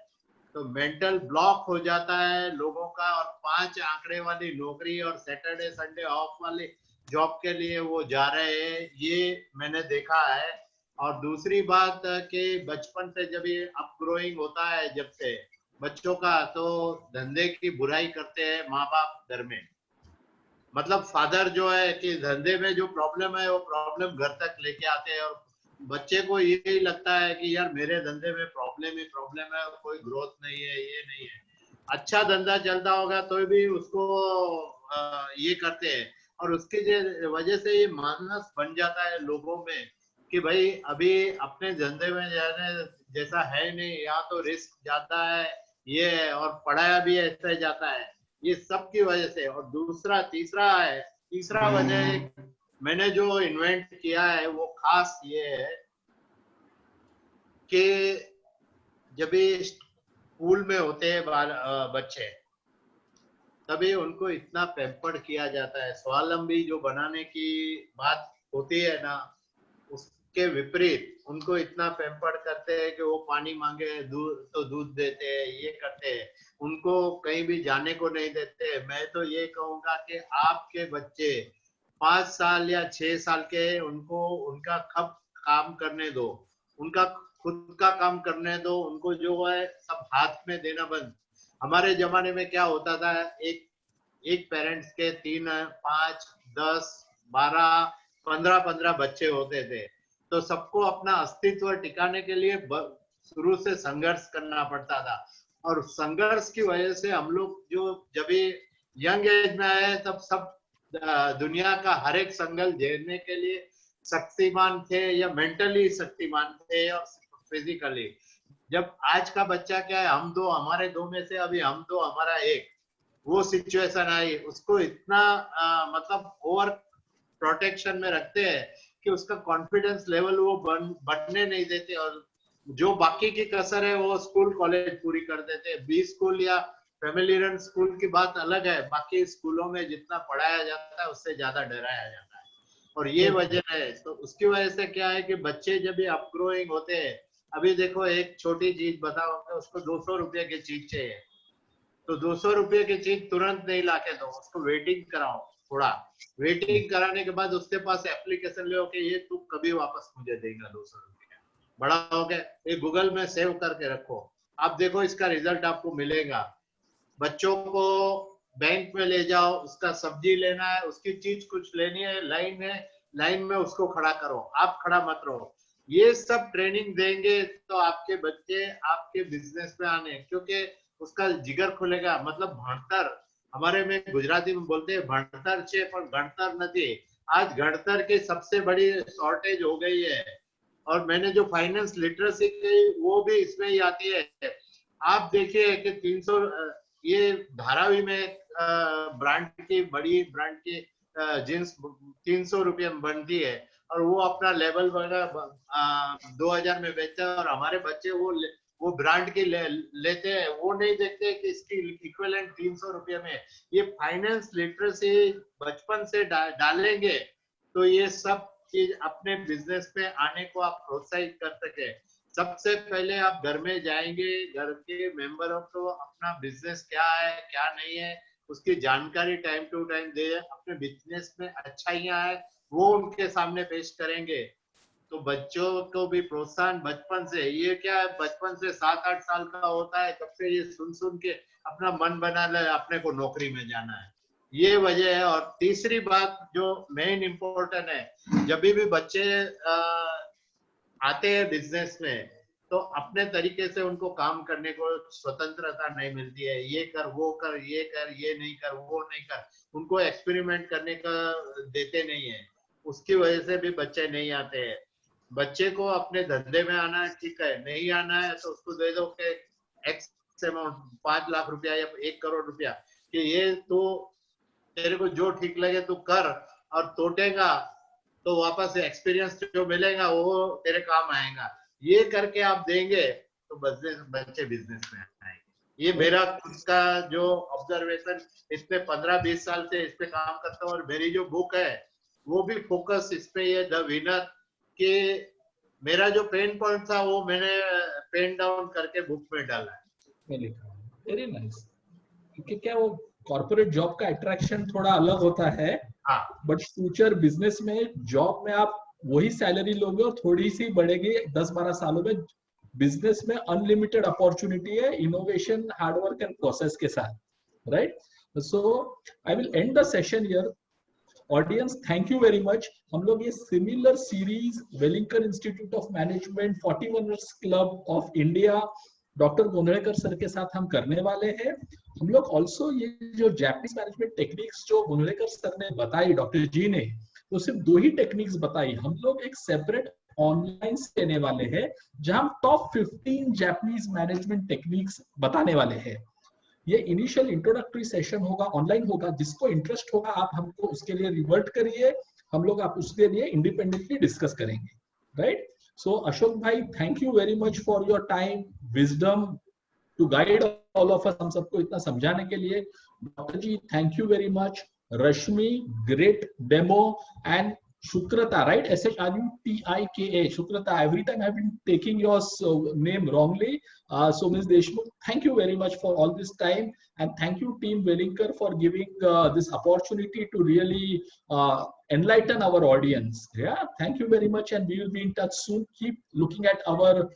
तो मेंटल ब्लॉक हो जाता है लोगों का, और 5 आंकड़े वाली नौकरी और सैटरडे संडे ऑफ वाली जॉब के लिए वो जा रहे हैं, ये मैंने देखा है। और दूसरी बात कि बचपन से जब ये अप ग्रोइंग होता है, जब से बच्चों का, तो धंधे की बुराई करते हैं माँ बाप घर में। मतलब फादर जो है कि धंधे में जो प्रॉब्लम है वो प्रॉब्लम घर तक लेके आते हैं, और बच्चे को यही लगता है कि यार मेरे धंधे में प्रॉब्लम ही प्रॉब्लम है, कोई ग्रोथ नहीं है, ये नहीं है। अच्छा धंधा चलता होगा तो भी उसको ये करते हैं, और उसकी वजह से ये मानस बन जाता है लोगों में कि भाई अभी अपने धंधे में जाने जैसा है नहीं, यहाँ तो रिस्क ज्यादा है, ये है, और पढ़ाया भी ऐसा जाता है, ये सब की वजह से। और तीसरा वजह मैंने जो इन्वेंट किया है वो खास ये है कि जब ये स्कूल में होते हैं बच्चे, तभी उनको इतना पैम्पर्ड किया जाता है। स्वावलंबी जो बनाने की बात होती है ना, उसके विपरीत उनको इतना पैम्पर्ड करते हैं कि वो पानी मांगे तो दूध देते हैं, ये करते हैं, उनको कहीं भी जाने को नहीं देते। मैं तो ये कहूंगा कि आपके बच्चे 5 साल या 6 साल के, उनको उनका काम करने दो, उनका खुद का काम करने दो, उनको जो है सब हाथ में देना बंद। हमारे जमाने में क्या होता था, एक पेरेंट्स के 3, 5, 10, 12, 15 बच्चे होते थे, तो सबको अपना अस्तित्व टिकाने के लिए शुरू से संघर्ष करना पड़ता था। और संघर्ष की वजह से हम लोग जो जब यंग एज में आए, तब सब दुनिया का हर एक संघर्ष झेलने के लिए शक्तिमान थे, या मेंटली शक्तिमान थे और फिजिकली। जब आज का बच्चा क्या है, हम दो, हमारे दो में से अभी हम दो, हमारा एक, वो सिचुएशन आई, उसको इतना मतलब ओवर प्रोटेक्शन में रखते हैं कि उसका कॉन्फिडेंस लेवल वो बढ़ने नहीं देते, और जो बाकी की कसर है वो स्कूल कॉलेज पूरी कर देते हैं। बी स्कूल या फैमिली रन स्कूल की बात अलग है, बाकी स्कूलों में जितना पढ़ाया जाता है उससे ज्यादा डराया जाता है, और ये वजह है। तो उसकी वजह से क्या है कि बच्चे जब भी अपग्रोइंग होते हैं, अभी देखो एक छोटी चीज बताओ कि उसको 200 रुपये की चीज चाहिए, तो 200 रुपये की चीज तुरंत नहीं लाके दो, उसको वेटिंग कराओ, थोड़ा वेटिंग कराने के बाद उसके पास एप्लीकेशन ले कि ये तू कभी वापस मुझे देगा 200 रुपये, बड़ा हो गया, ये गूगल में सेव करके रखो, आप देखो इसका रिजल्ट आपको मिलेगा। बच्चों को बैंक में ले जाओ, उसका सब्जी लेना है, उसकी चीज कुछ लेनी है, लाइन में उसको खड़ा करो, आप खड़ा मत रहो। ये सब ट्रेनिंग देंगे तो आपके बच्चे आपके बिजनेस में आने, क्योंकि उसका जिगर खुलेगा। मतलब भणतर, हमारे में गुजराती में बोलते हैं भणतर छे पर गणतर नहीं। आज गणतर की सबसे बड़ी शॉर्टेज हो गई है, और मैंने जो फाइनेंस लिटरेसी की वो भी इसमें ही आती है। आप देखिए कि 300 ये धारावी में ब्रांड की, बड़ी ब्रांड की जींस 300 रुपये में बनती है, और वो अपना लेवल वगैरह 2000 में बेचता है, और हमारे बच्चे वो ब्रांड की लेते हैं, वो नहीं देखते कि इसकी इक्विवेलेंट 300 रुपये में। ये फाइनेंस लिटरेसी बचपन से डालेंगे तो ये सब चीज अपने बिजनेस में आने को आप प्रोत्साहित कर सके। सबसे पहले आप घर में जाएंगे, घर के मेंबरों को अपना बिजनेस क्या है क्या नहीं है उसकी जानकारी टाइम टू टाइम दे, अपने बिजनेस में अच्छाइयां है वो उनके सामने पेश करेंगे, तो बच्चों को भी प्रोत्साहन बचपन से। ये क्या है, बचपन से 7-8 साल का होता है तब से ये सुन के अपना मन बना ले अपने को नौकरी में जाना है, ये वजह है। और तीसरी बात जो मेन इम्पोर्टेंट है, जब भी बच्चे आते हैं बिजनेस में तो अपने तरीके से उनको काम करने को स्वतंत्रता नहीं मिलती है। ये कर वो कर, ये कर ये नहीं कर, वो नहीं कर, उनको एक्सपेरिमेंट करने का देते नहीं है, उसकी वजह से भी बच्चे नहीं आते हैं। बच्चे को अपने धंधे में आना है, ठीक है, नहीं आना है तो उसको दे दो कि एक्स अमाउंट 5 लाख रुपया या 1 करोड़ रुपया कि ये तो तेरे को जो ठीक लगे तू कर, और तोटेगा तो वापस एक्सपीरियंस जो मिलेगा वो तेरे काम आएगा। ये करके आप देंगे तो बच्चे बिजनेस में आएंगे। ये मेरा खुद का जो ऑब्जर्वेशन, इसमें 15-20 साल से इस पे काम करता हूँ, और मेरी जो बुक है वो भी फोकस इस पे ये द विनर के, मेरा जो पेन पॉइंट था वो मैंने पेन डाउन करके बुक में डाला है। Very nice. क्योंकि क्या वो कॉर्पोरेट जॉब का अट्रैक्शन थोड़ा अलग होता है, बट फ्यूचर बिजनेस में जॉब में आप वही सैलरी लोगे और थोड़ी सी बढ़ेगी 10-12 सालों में। बिजनेस में अनलिमिटेड अपॉर्चुनिटी है इनोवेशन, हार्डवर्क एंड प्रोसेस के साथ, right? So I will end the session here. Audience, thank you very much. हम लोग ये similar series Welingkar institute of management 41ers club of India doctor Gondhalekar sir के साथ हम करने वाले हैं। हम लोग ऑल्सो ये जो जापानीज मैनेजमेंट टेक्निक्स जो गोंधळेकर सर ने बताई, डॉक्टर जी ने, तो सिर्फ 2 ही टेक्निक्स बताई। हम लोग एक सेपरेट ऑनलाइन देने वाले हैं जहां टॉप 15 जापानीज मैनेजमेंट टेक्निक्स बताने वाले हैं। ये इनिशियल इंट्रोडक्टरी सेशन होगा, ऑनलाइन होगा। जिसको इंटरेस्ट होगा आप हमको उसके लिए रिवर्ट करिए, हम लोग आप उसके लिए इंडिपेंडेंटली डिस्कस करेंगे, राइट? सो अशोक भाई, thank you very much for your time, wisdom to guide all of us, हम सबको इतना समझाने के लिए। Doctor ji, thank you very much. Rashmi, great demo. And Shukrata, right? SHRUTIKA, Shukrata. Every time I've been taking your name wrongly. So Ms. Deshmukh, thank you very much for all this time. And thank you, Team Wellinkar, for giving this opportunity to really enlighten our audience. Yeah, thank you very much. And we will be in touch soon. Keep looking at our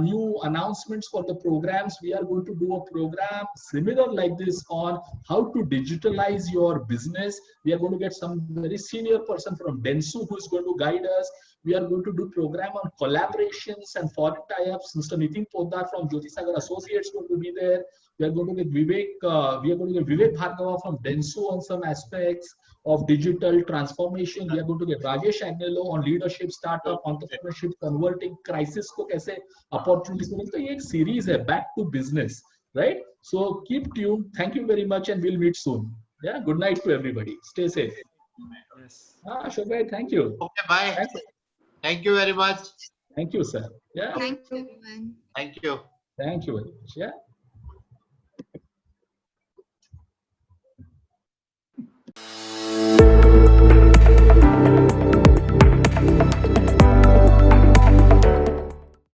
new announcements for the programs. We are going to do a program similar like this on how to digitalize your business. We are going to get some very senior person from Dentsu who is going to guide us. We are going to do program on collaborations and foreign tie-ups. Mr. Nitin Poddar from Jyoti Sagar Associates going to be there. We are going to get Vivek Bhargava from Dentsu on some aspects of digital transformation. We are going to get Rajesh Agnello on leadership, startup, entrepreneurship, converting crisis को कैसे opportunities में। तो ये एक series है back to business, right? So keep tuned. Thank you very much, and we'll meet soon. Yeah. Good night to everybody. Stay safe. Yes. Ashok bhai, thank you. Okay, bye. Thank you very much. Thank you, sir. Yeah. Thank you, everyone. Thank you. Thank you very much. Yeah.